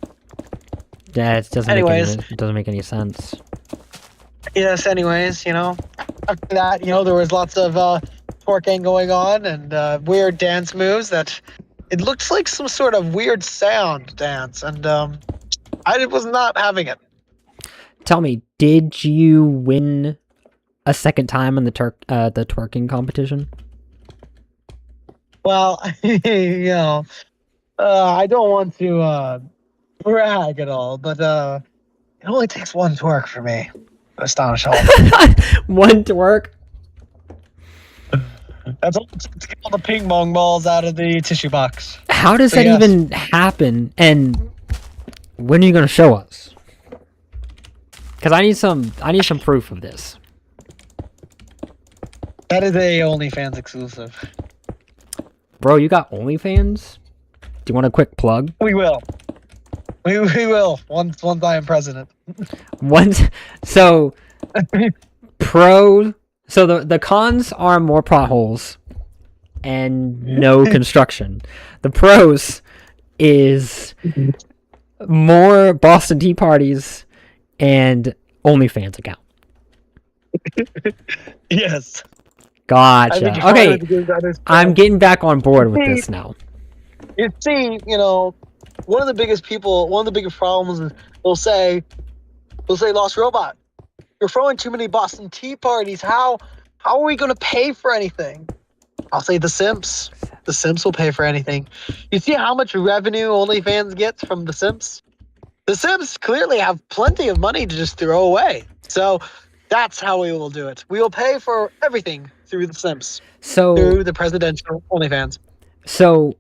Yeah, it doesn't make any sense. Yes. Anyways, after that, there was lots of twerking going on and weird dance moves that it looks like some sort of weird sound dance, and I was not having it. Tell me, did you win a second time in the twerking competition? Well, I don't want to brag at all, but it only takes one twerk for me to astonish all. One twerk? That's all. To get all the ping pong balls out of the tissue box. How does that even happen? And when are you gonna show us? Because I need some proof of this. That is a OnlyFans exclusive. Bro, you got OnlyFans? Do you want a quick plug? We will. We will once I am president. So the cons are more potholes and no construction. The pros is more Boston Tea Parties and OnlyFans account. Yes. Gotcha. Okay, I'm getting back on board with this now. You see, one of the biggest problems is they'll say, Lost Robot, you're throwing too many Boston Tea Parties. How are we going to pay for anything? I'll say The Sims. The Sims will pay for anything. You see how much revenue OnlyFans gets from The Sims? The Sims clearly have plenty of money to just throw away. So that's how we will do it. We will pay for everything through The Sims. Through the presidential OnlyFans. So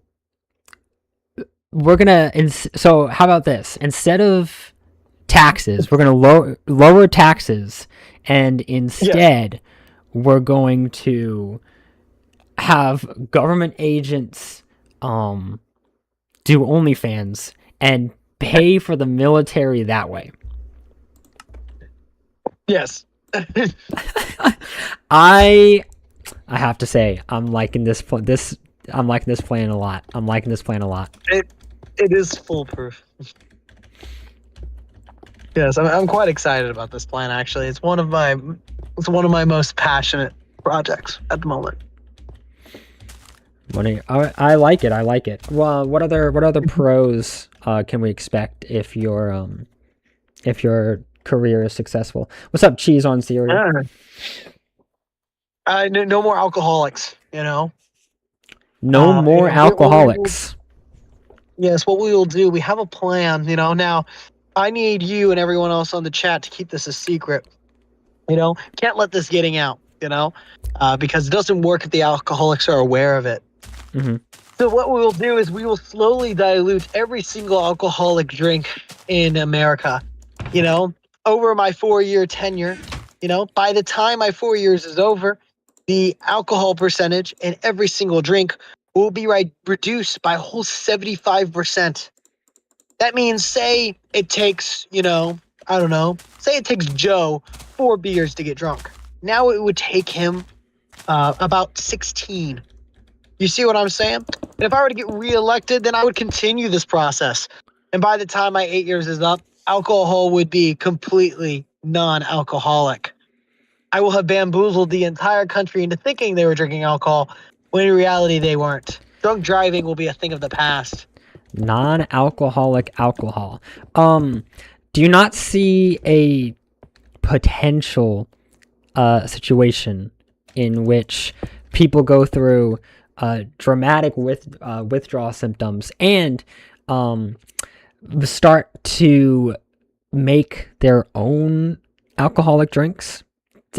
we're gonna. So how about this? Instead of taxes, we're gonna lower taxes, and instead we're going to have government agents do OnlyFans and pay for the military that way. Yes. I have to say, I'm liking this plan a lot. It is foolproof. Yes, I'm quite excited about this plan. Actually, it's one of my most passionate projects at the moment. I like it. Well, what other pros can we expect if your career is successful? What's up, cheese on cereal? No more alcoholics. No more alcoholics. Yes, what we will do, we have a plan. Now I need you and everyone else on the chat to keep this a secret. Can't let this getting out. Because it doesn't work if the alcoholics are aware of it. Mm-hmm. So what we will do is we will slowly dilute every single alcoholic drink in America. Over my 4-year tenure, by the time my 4 years is over, the alcohol percentage in every single drink will be reduced by a whole 75%. That means, say it takes, say it takes Joe 4 beers to get drunk. Now it would take him about 16. You see what I'm saying? And if I were to get reelected, then I would continue this process. And by the time my 8 years is up, alcohol would be completely non-alcoholic. I will have bamboozled the entire country into thinking they were drinking alcohol, when in reality they weren't. Drunk driving will be a thing of the past. Non-alcoholic alcohol. Do you not see a potential situation in which people go through dramatic withdrawal symptoms and start to make their own alcoholic drinks,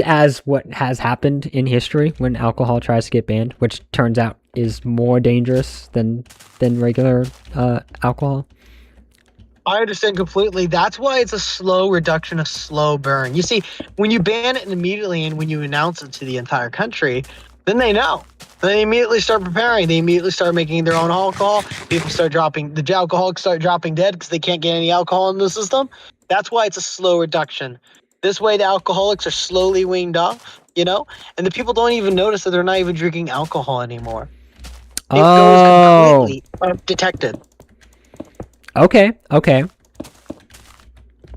as what has happened in history when alcohol tries to get banned, which turns out is more dangerous than regular alcohol. I understand completely. That's why it's a slow reduction, a slow burn. You see, when you ban it immediately and when you announce it to the entire country, then they know. They immediately start preparing. They immediately start making their own alcohol. People start dropping, the alcoholics start dropping dead because they can't get any alcohol in the system. That's why it's a slow reduction. This way, the alcoholics are slowly weaned off, and the people don't even notice that they're not even drinking alcohol anymore. It goes completely undetected. Okay.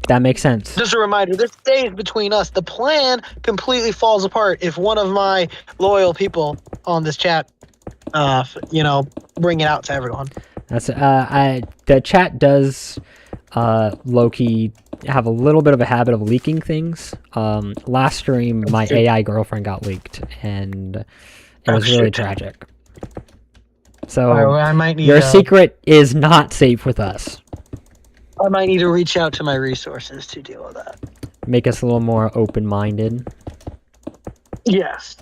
That makes sense. Just a reminder, this stays between us. The plan completely falls apart if one of my loyal people on this chat, bring it out to everyone. That's the chat does low-key have a little bit of a habit of leaking things. Last stream, my AI girlfriend got leaked, and it was really tragic. So I might need your secret is not safe with us. I might need to reach out to my resources to deal with that. Make us a little more open-minded. Yes.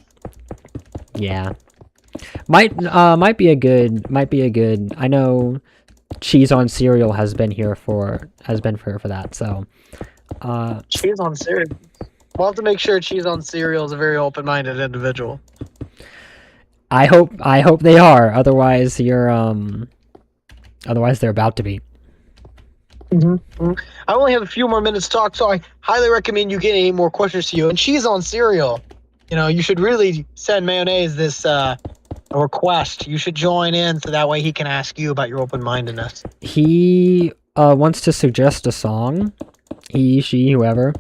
Yeah. Might be a good. I know cheese on cereal has been here for that. So cheese on cereal. We'll have to make sure cheese on cereal is a very open-minded individual. I hope they are. Otherwise, they're about to be. Mm-hmm. I only have a few more minutes to talk, so I highly recommend you get any more questions to you. And cheese on cereal, you should really send Mayonnaise this a request. You should join in so that way he can ask you about your open-mindedness. He wants to suggest a song. He, she, whoever.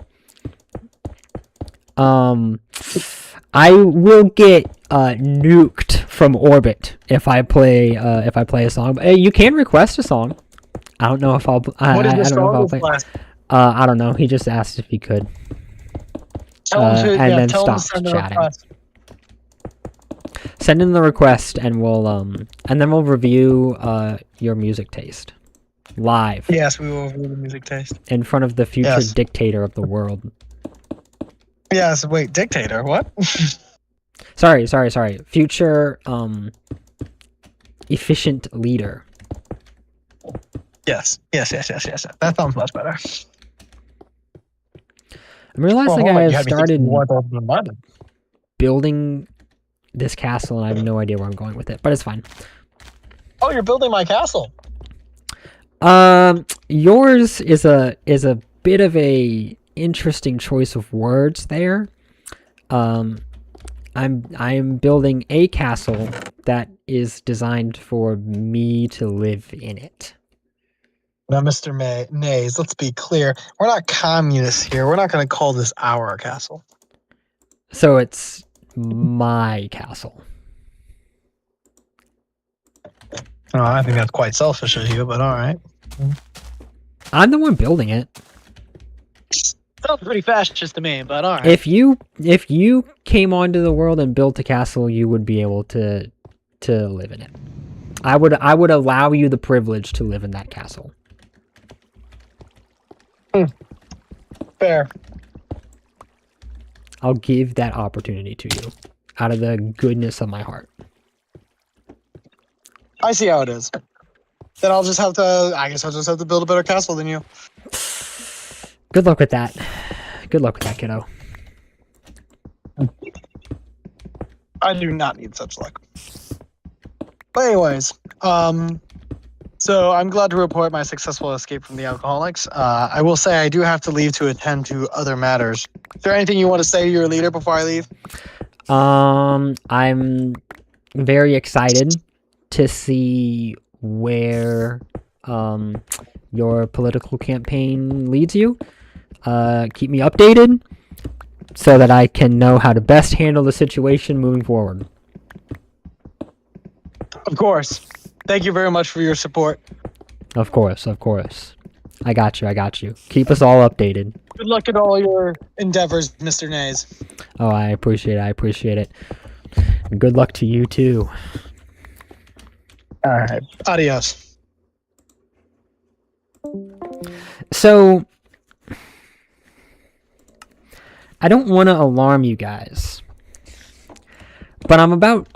I will get nuked from orbit if I play a song. But, you can request a song. I don't know if I'll. I don't know if I'll play. I don't know. He just asked if he could. And then stopped chatting. Send in the request, and we'll review your music taste live. Yes, we will review the music taste in front of the future dictator of the world. Yes. Wait, dictator? What? Sorry. Future efficient leader. Yes. That sounds much better. I'm realizing I have started building this castle, and I have no idea where I'm going with it, but it's fine. Oh, you're building my castle. Yours is a bit of a interesting choice of words there. I'm building a castle that is designed for me to live in it. Now, Mr. Naise, let's be clear. We're not communists here. We're not going to call this our castle. So it's my castle. Oh, I think that's quite selfish of you, but all right. I'm the one building it. Sounds pretty fascist to me, but all right. If you came onto the world and built a castle, you would be able to live in it. I would allow you the privilege to live in that castle. Fair. I'll give that opportunity to you out of the goodness of my heart. I see how it is. Then I guess I'll just have to build a better castle than you. Good luck with that. Good luck with that, kiddo. I do not need such luck. But anyways, so I'm glad to report my successful escape from the alcoholics. I will say I do have to leave to attend to other matters. Is there anything you want to say to your leader before I leave? I'm very excited to see where your political campaign leads you. Keep me updated so that I can know how to best handle the situation moving forward. Of course. Thank you very much for your support. Of course. I got you. Keep us all updated. Good luck in all your endeavors, Mr. Naise. Oh, I appreciate it. And good luck to you, too. All right. Adios. So, I don't want to alarm you guys, but I'm about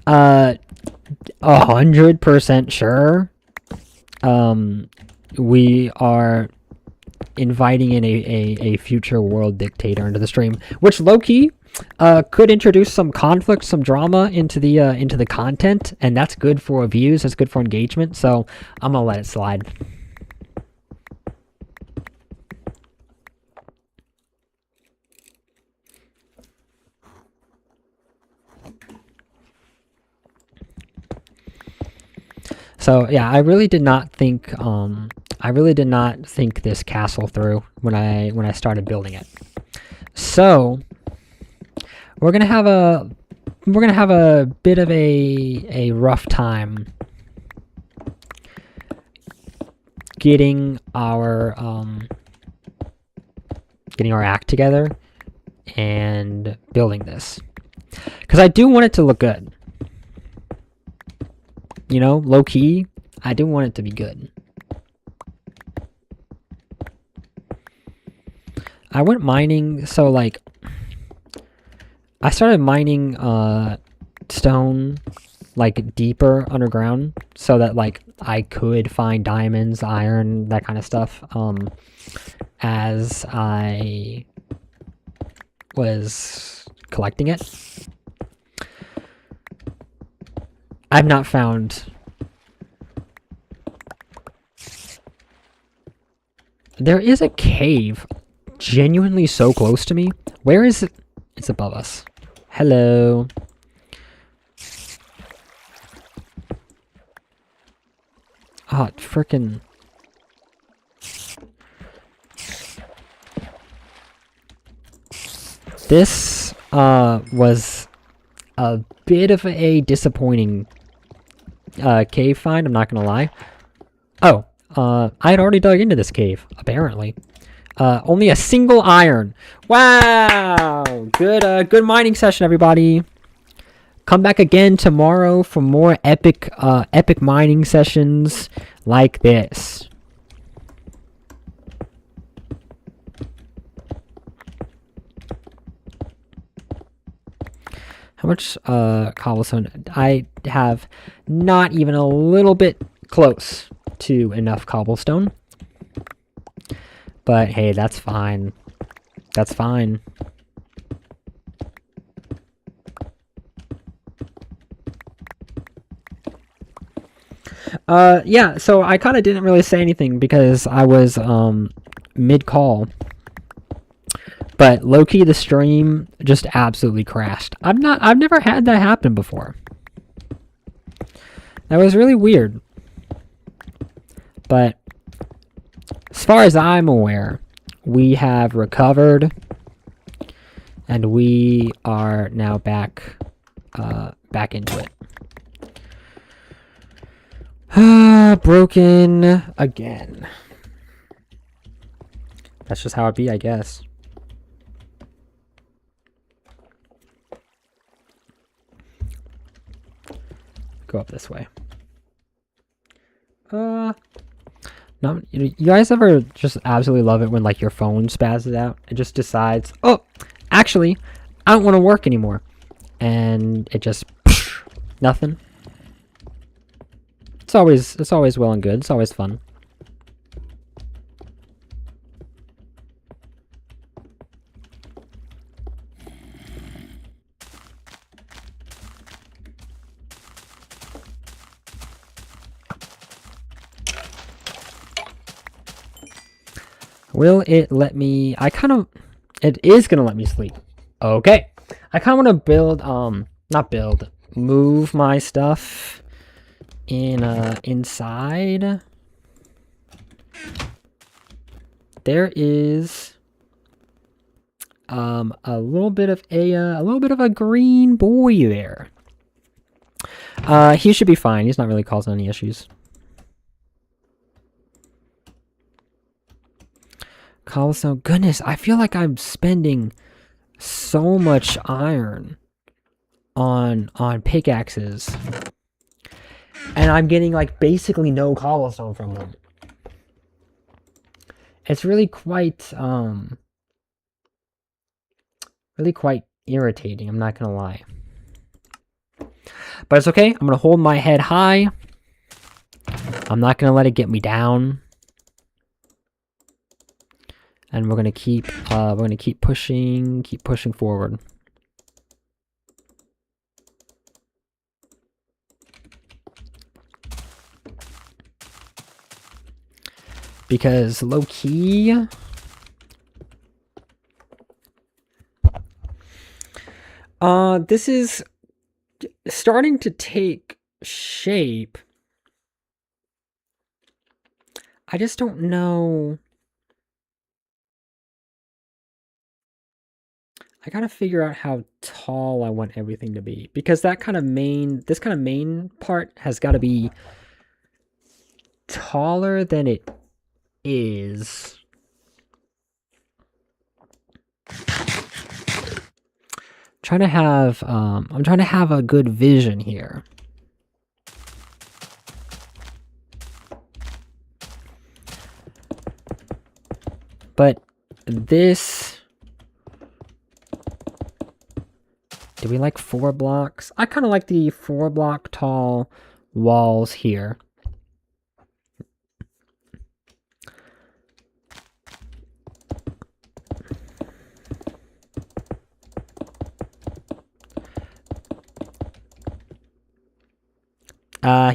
100% sure we are inviting in a future world dictator into the stream, which low-key could introduce some conflict, some drama into the content, and that's good for views, that's good for engagement, so I'm gonna let it slide. So yeah, I really did not think this castle through when I started building it. So we're gonna have a bit of a rough time getting our act together and building this, because I do want it to look good. You know, low key, I do want it to be good. I went mining, so like I started mining stone like deeper underground so that like I could find diamonds, iron, that kind of stuff as I was collecting it. I've not found... There is a cave genuinely so close to me. Where is it? It's above us. Hello. Oh, frickin'... This was a bit of a disappointing cave find, I'm not gonna lie. Oh, I had already dug into this cave, apparently. Only a single iron. Wow! Good mining session, everybody. Come back again tomorrow for more epic mining sessions like this. How much cobblestone? I have not even a little bit close to enough cobblestone. But hey, that's fine. That's fine. Yeah, so I kind of didn't really say anything because I was mid-call. But low-key, the stream just absolutely crashed. I've never had that happen before. That was really weird. But as far as I'm aware, we have recovered, and we are now back into it. Broken again. That's just how it be, I guess. Go up this way. No, you guys ever just absolutely love it when like your phone spazzes out? It just decides, oh, actually, I don't want to work anymore, and it just nothing. It's always well and good. It's always fun. Will it let me... It is gonna let me sleep. Okay. I kind of want to build, not build, move my stuff inside. There is a little bit of a green boy there. He should be fine. He's not really causing any issues. Cobblestone. Goodness, I feel like I'm spending so much iron on pickaxes, and I'm getting like basically no cobblestone from them. It's really quite irritating, I'm not gonna lie. But it's okay, I'm gonna hold my head high. I'm not gonna let it get me down. And we're gonna keep pushing forward. Because low key, this is starting to take shape. I just don't know. I gotta figure out how tall I want everything to be, because this kind of main part has got to be taller than it is. I'm trying to have a good vision here. But this, do we like 4 blocks? I kind of like the 4 block tall walls here.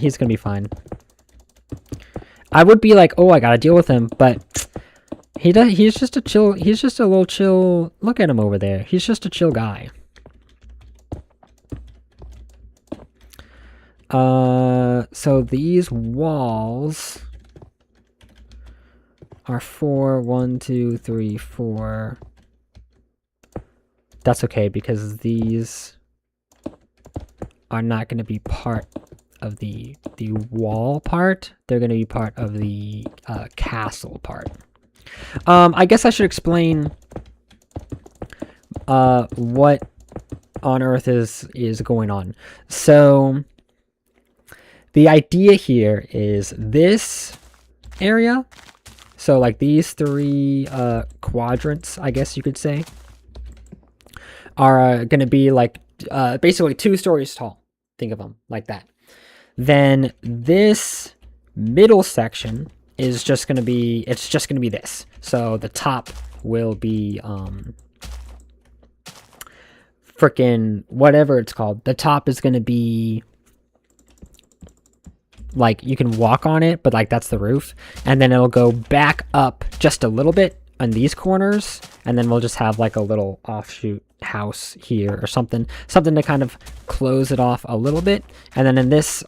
He's gonna be fine. I would be like, oh, I gotta deal with him, but he's just a little chill. Look at him over there. He's just a chill guy. So these walls are 4, 1, 2, 3, 4. That's okay, because these are not going to be part of the wall part. They're going to be part of the castle part. I guess I should explain what on earth is going on. So the idea here is this area, so like these 3 quadrants, I guess you could say, are going to be like basically 2 stories tall. Think of them like that. Then this middle section is just going to be, it's just going to be this. So the top will be frickin' whatever it's called. The top is going to be like, you can walk on it, but like that's the roof. And then it'll go back up just a little bit on these corners, and then we'll just have like a little offshoot house here or something to kind of close it off a little bit. And then in this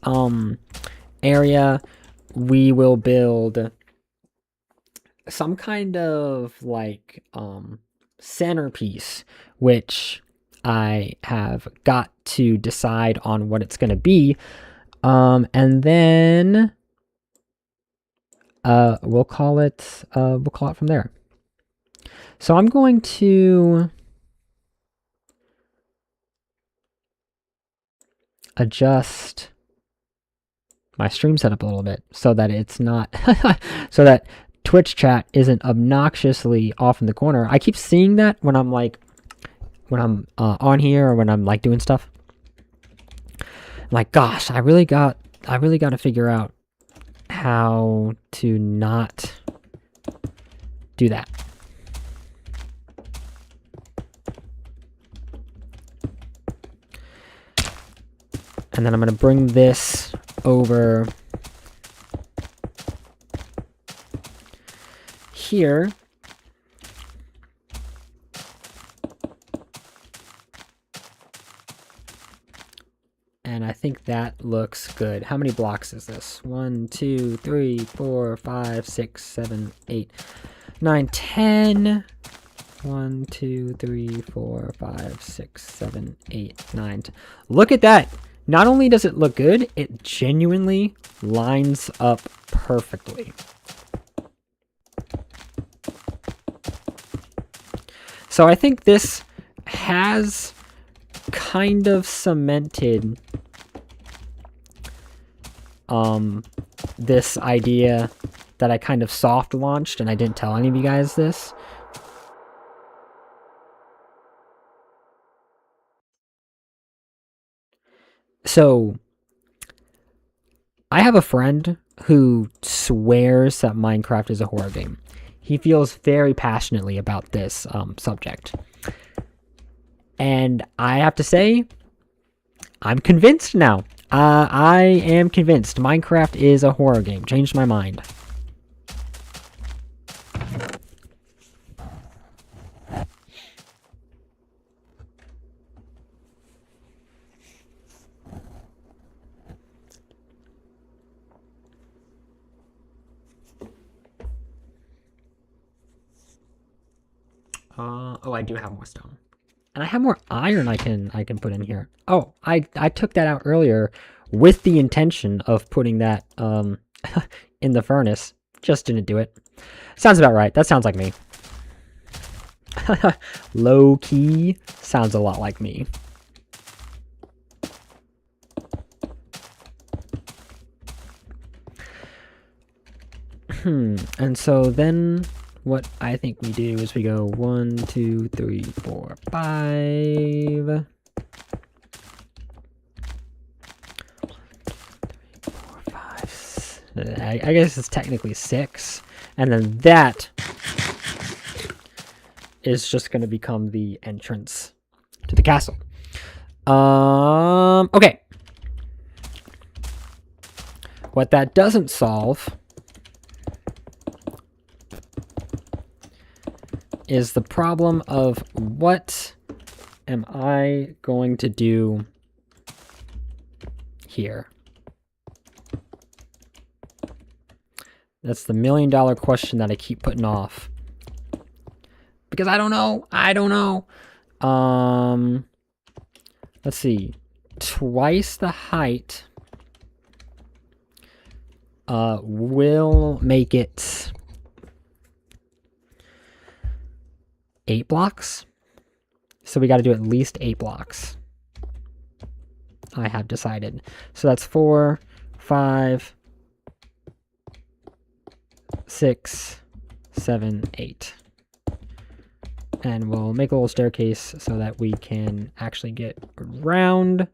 area we will build some kind of like centerpiece, which I have got to decide on what it's going to be. And then we'll call it from there. So I'm going to adjust my stream setup a little bit so that it's not so that Twitch chat isn't obnoxiously off in the corner. I keep seeing that when I'm on here or when I'm like doing stuff. I'm like, gosh, I really got to figure out how to not do that. And then I'm going to bring this over here. And I think that looks good. How many blocks is this? 1, 2, 3, 4, 5, 6, 7, 8, 9, 10. 1, 2, 3, 4, 5, 6, 7, 8, 9. Look at that. Not only does it look good, it genuinely lines up perfectly. So I think this has kind of cemented this idea that I kind of soft launched, and I didn't tell any of you guys this. So, I have a friend who swears that Minecraft is a horror game. He feels very passionately about this subject. And I have to say, I'm convinced now. I am convinced Minecraft is a horror game. Changed my mind. Oh, I do have more stone. And I have more iron I can put in here. Oh, I took that out earlier with the intention of putting that in the furnace. Just didn't do it. Sounds about right. That sounds like me. Low key sounds a lot like me. And so then what I think we do is we go 1, 2, 3, 4, 5. I guess it's technically 6. And then that is just going to become the entrance to the castle. Okay. What that doesn't solve is the problem of what am I going to do here? That's the $1 million question that I keep putting off. Because I don't know. Let's see. Twice the height will make it 8 blocks. So we got to do at least 8 blocks. I have decided. So that's 4, 5, 6, 7, 8. And we'll make a little staircase so that we can actually get around.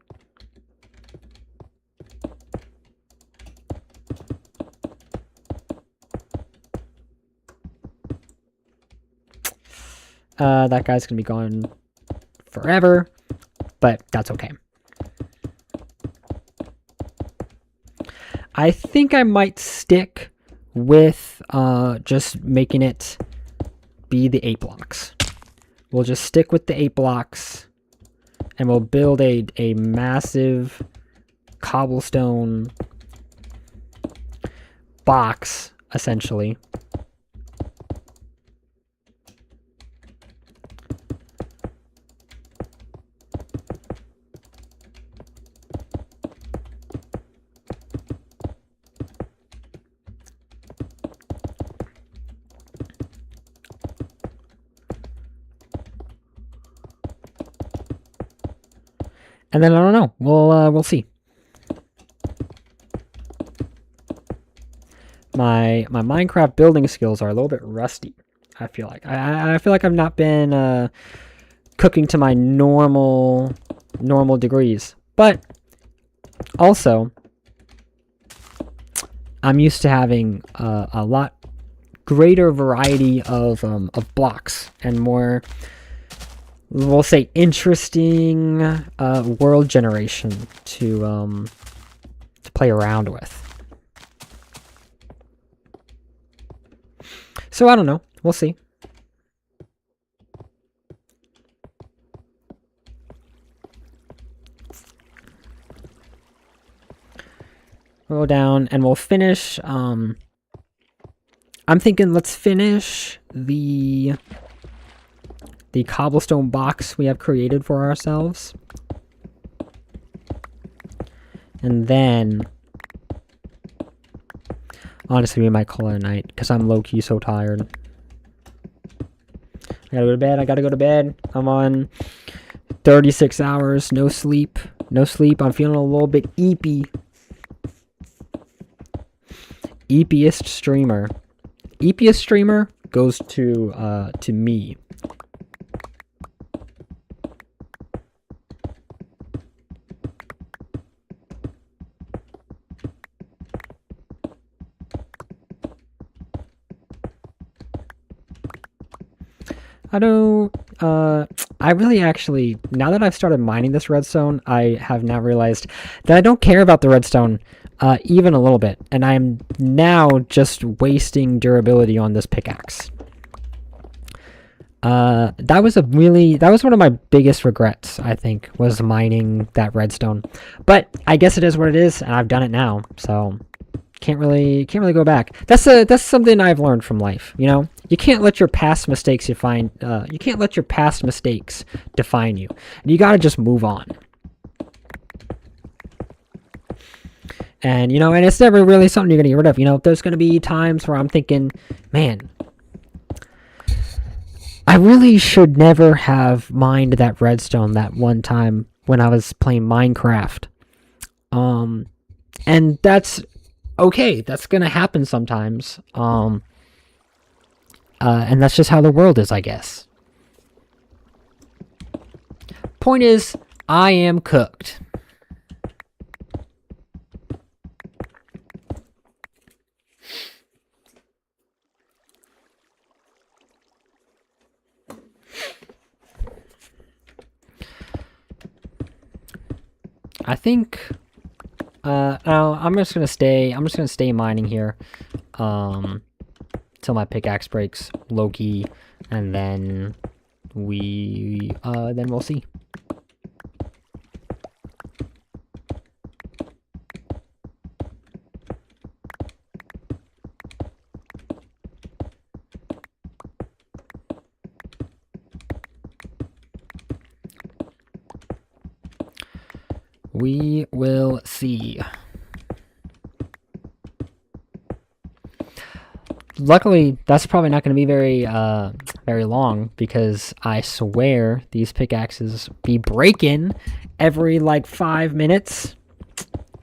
That guy's gonna be gone forever, but that's okay. I think I might stick with just making it be the 8 blocks. We'll just stick with the 8 blocks, and we'll build a massive cobblestone box, essentially. And then I don't know. We'll see. My Minecraft building skills are a little bit rusty. I feel like I feel like I've not been cooking to my normal degrees, but also I'm used to having a lot greater variety of blocks and more, we'll say, interesting world generation to play around with. So I don't know. We'll see. We'll go down and we'll finish. I'm thinking let's finish the cobblestone box we have created for ourselves. And then, honestly, we might call it a night because I'm low-key so tired. I gotta go to bed. I'm on 36 hours, no sleep. I'm feeling a little bit eepy. eepiest streamer. Eepiest streamer goes to me. I really actually, now that I've started mining this redstone, I have now realized that I don't care about the redstone even a little bit, and I'm now just wasting durability on this pickaxe. That was one of my biggest regrets, I think, was mining that redstone. But I guess it is what it is, and I've done it now, so can't really go back. That's something I've learned from life, you know? You can't let your past mistakes define you. You gotta just move on. And, you know, and it's never really something you're gonna get rid of. You know, there's gonna be times where I'm thinking, man, I really should never have mined that redstone that one time when I was playing Minecraft. And that's okay. That's gonna happen sometimes. And that's just how the world is, I guess. Point is, I am cooked. I think I'm just gonna stay mining here till my pickaxe breaks low-key, and then we'll see. We will see. Luckily, that's probably not going to be very long, because I swear these pickaxes be breaking every like 5 minutes.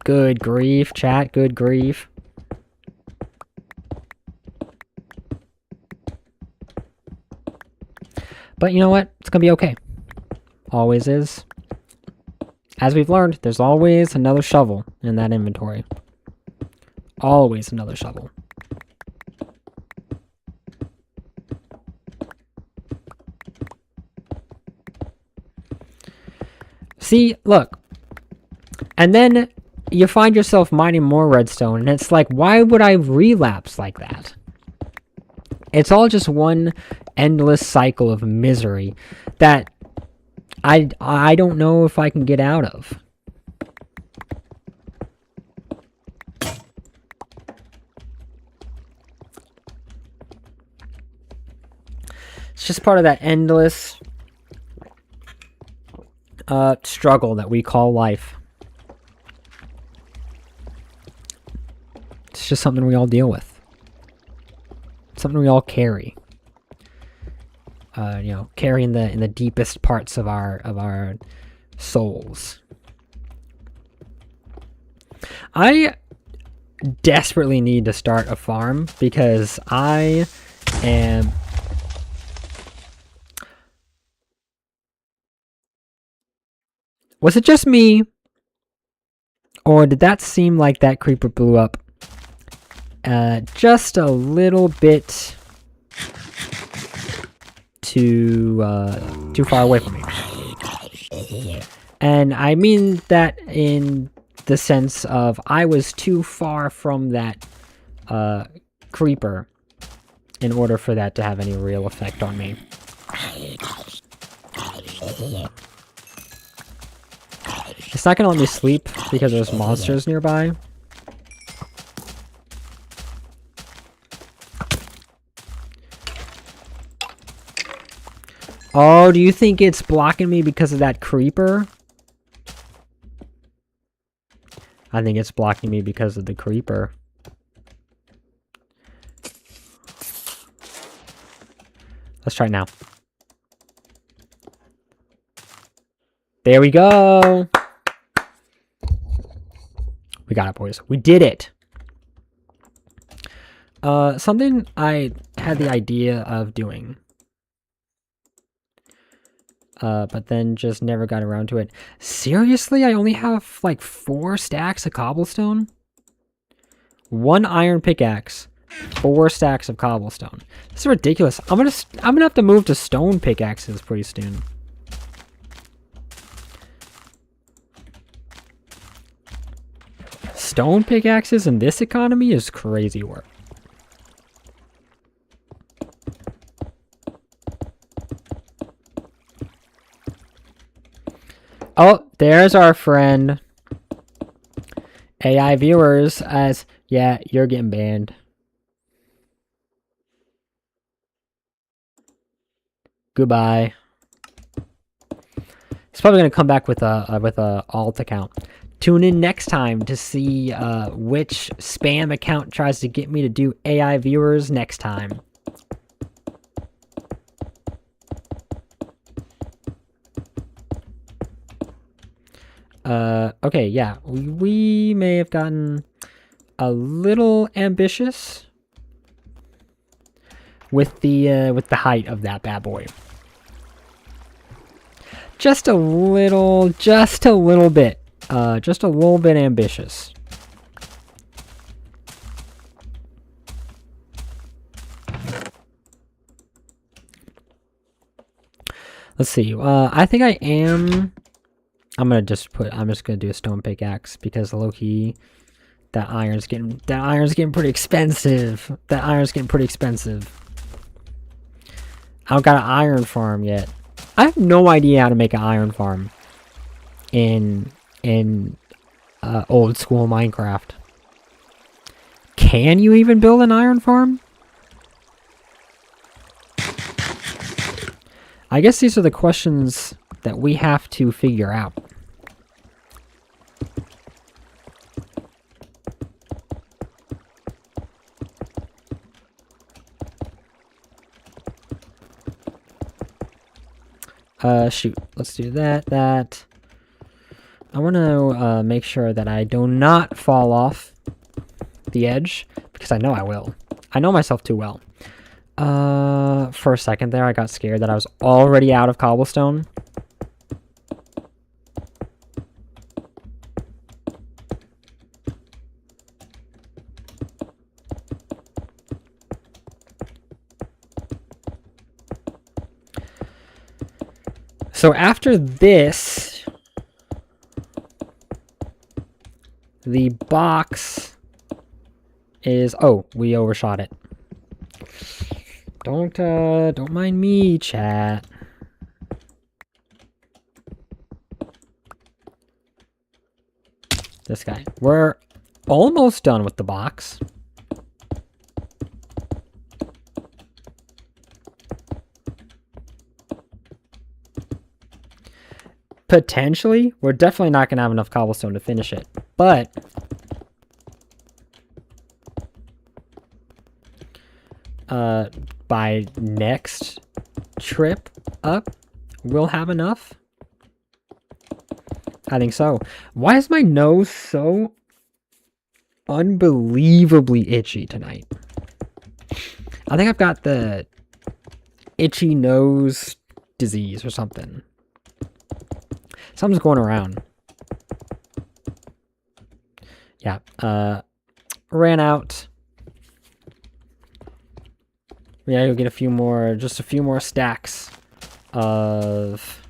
Good grief, chat. Good grief. But you know what? It's going to be okay. Always is. As we've learned, there's always another shovel in that inventory. Always another shovel. See, look. And then you find yourself mining more redstone, and it's like, why would I relapse like that? It's all just one endless cycle of misery that I don't know if I can get out of. It's just part of that endless struggle that we call life. It's just something we all deal with. Something we all carry. You know, carry in the deepest parts of our souls. I desperately need to start a farm because I am. Was it just me, or did that seem like that creeper blew up just a little bit too far away from me? And I mean that in the sense of I was too far from that creeper in order for that to have any real effect on me. It's not gonna let me sleep because there's monsters nearby. Oh, do you think it's blocking me because of that creeper? I think it's blocking me because of the creeper. Let's try it now. There we go. We got it, boys. We did it. Something I had the idea of doing. But then just never got around to it. Seriously? I only have like 4 stacks of cobblestone? 1 iron pickaxe, 4 stacks of cobblestone. This is ridiculous. I'm gonna have to move to stone pickaxes pretty soon. Stone pickaxes in this economy is crazy work. Oh, there's our friend. AI viewers as, yeah, you're getting banned. Goodbye. He's probably gonna come back with a alt account. Tune in next time to see which spam account tries to get me to do AI viewers next time. Okay, yeah, we may have gotten a little ambitious with the height of that bad boy. Just a little bit. Just a little bit ambitious. Let's see. I think I am. I'm just gonna do a stone pickaxe because low-key, that iron's getting pretty expensive. That iron's getting pretty expensive. I don't got an iron farm yet. I have no idea how to make an iron farm in old school Minecraft. Can you even build an iron farm? I guess these are the questions that we have to figure out. Shoot. Let's do that. I want to make sure that I do not fall off the edge, because I know I will. I know myself too well. For a second there, I got scared that I was already out of cobblestone. So after this, the box is, oh, we overshot it. Don't mind me, chat. This guy. We're almost done with the box. Potentially, we're definitely not going to have enough cobblestone to finish it, but by next trip up, we'll have enough. I think so. Why is my nose so unbelievably itchy tonight? I think I've got the itchy nose disease or something. Something's going around. Yeah, ran out. Yeah, you'll get just a few more stacks of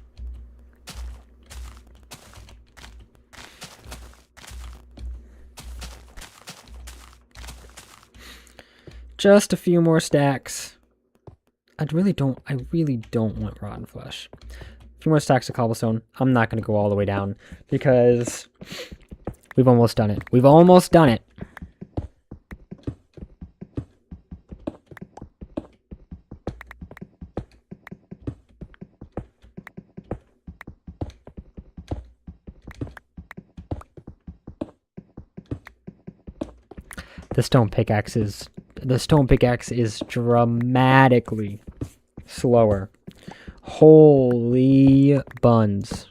just a few more stacks. I really don't want rotten flesh. A few more stacks of cobblestone. I'm not going to go all the way down because we've almost done it. We've almost done it. The stone pickaxe is dramatically slower. Holy buns.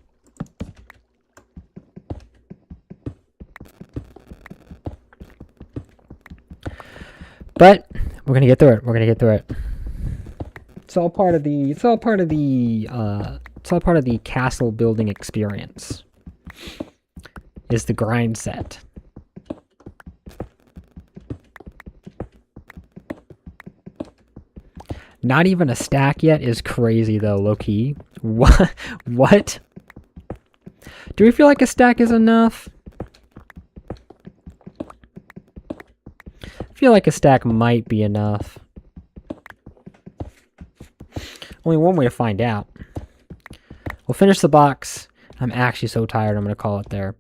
But We're gonna get through it. We're gonna get through it. It's all part of the. It's all part of the. It's all part of the castle building experience. Is the grind set. Not even a stack yet is crazy though, low-key. What? What? Do we feel like a stack is enough? I feel like a stack might be enough. Only one way to find out. We'll finish the box. I'm actually so tired I'm gonna call it there.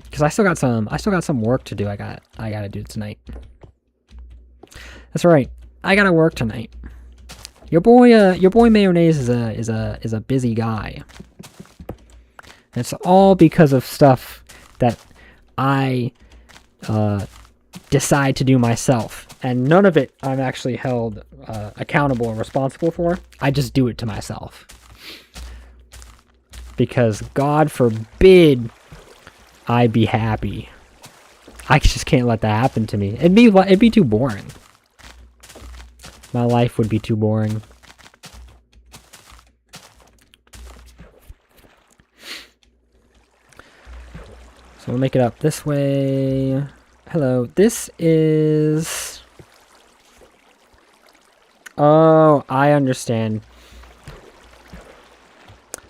Because I still got some work to do I gotta do tonight. That's right. I gotta work tonight. Your boy Mayo Naise is a busy guy. And it's all because of stuff that I decide to do myself, and none of it I'm actually held accountable and responsible for. I just do it to myself because God forbid I be happy. I just can't let that happen to me. It'd be too boring. My life would be too boring. So we'll make it up this way. Hello, this is... Oh, I understand.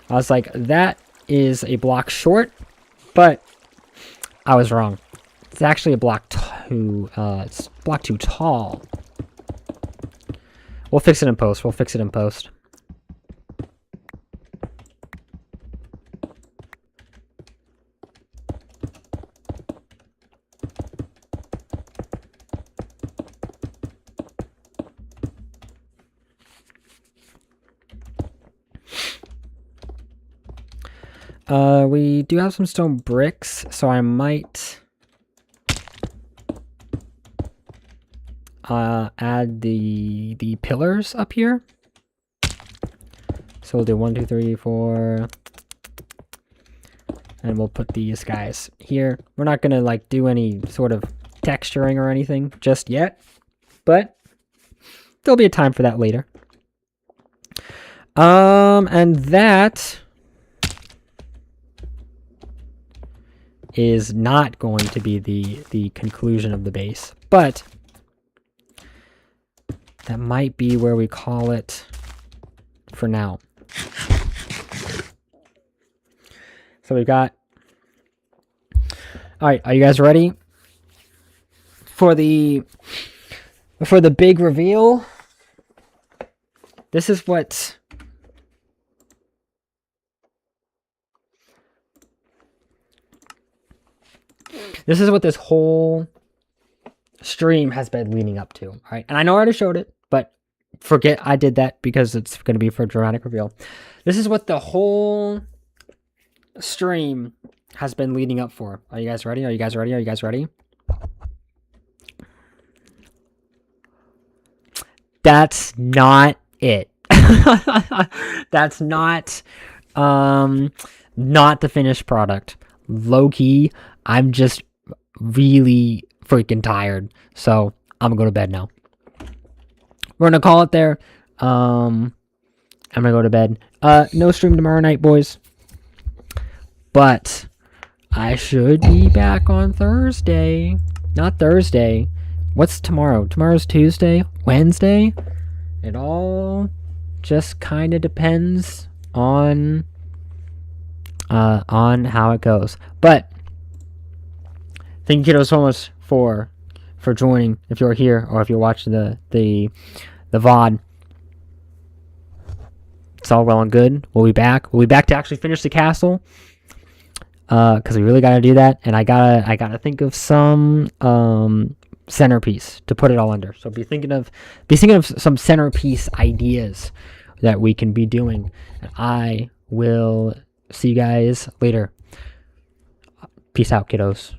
I was like, that is a block short, but I was wrong. It's actually a block it's block too tall. We'll fix it in post. We'll fix it in post. We do have some stone bricks, so I might add the pillars up here. So we'll do 1, 2, 3, 4, and we'll put these guys here. We're not gonna like do any sort of texturing or anything just yet, but there'll be a time for that later. And that is not going to be the conclusion of the base, but that might be where we call it for now. So we've got... Alright, are you guys ready for the big reveal? This is what... This is what this whole stream has been leading up to, all right? And I know I already showed it, but forget I did that because it's going to be for a dramatic reveal. This is what the whole stream has been leading up for. Are you guys ready? Are you guys ready? Are you guys ready? That's not it. That's not the finished product. Low-key, I'm just really freaking tired, so I'm gonna go to bed now. We're gonna call it there. I'm gonna go to bed. No stream tomorrow night, boys, but I should be back on Thursday. Not Thursday. What's tomorrow? Tomorrow's Tuesday, Wednesday. It all just kind of depends on how it goes. But thank you kiddos so much for joining, if you're here or if you're watching the VOD. It's all well and good. We'll be back to actually finish the castle, because we really gotta do that, and I gotta think of some centerpiece to put it all under. So be thinking of some centerpiece ideas that we can be doing, and I will see you guys later. Peace out, kiddos.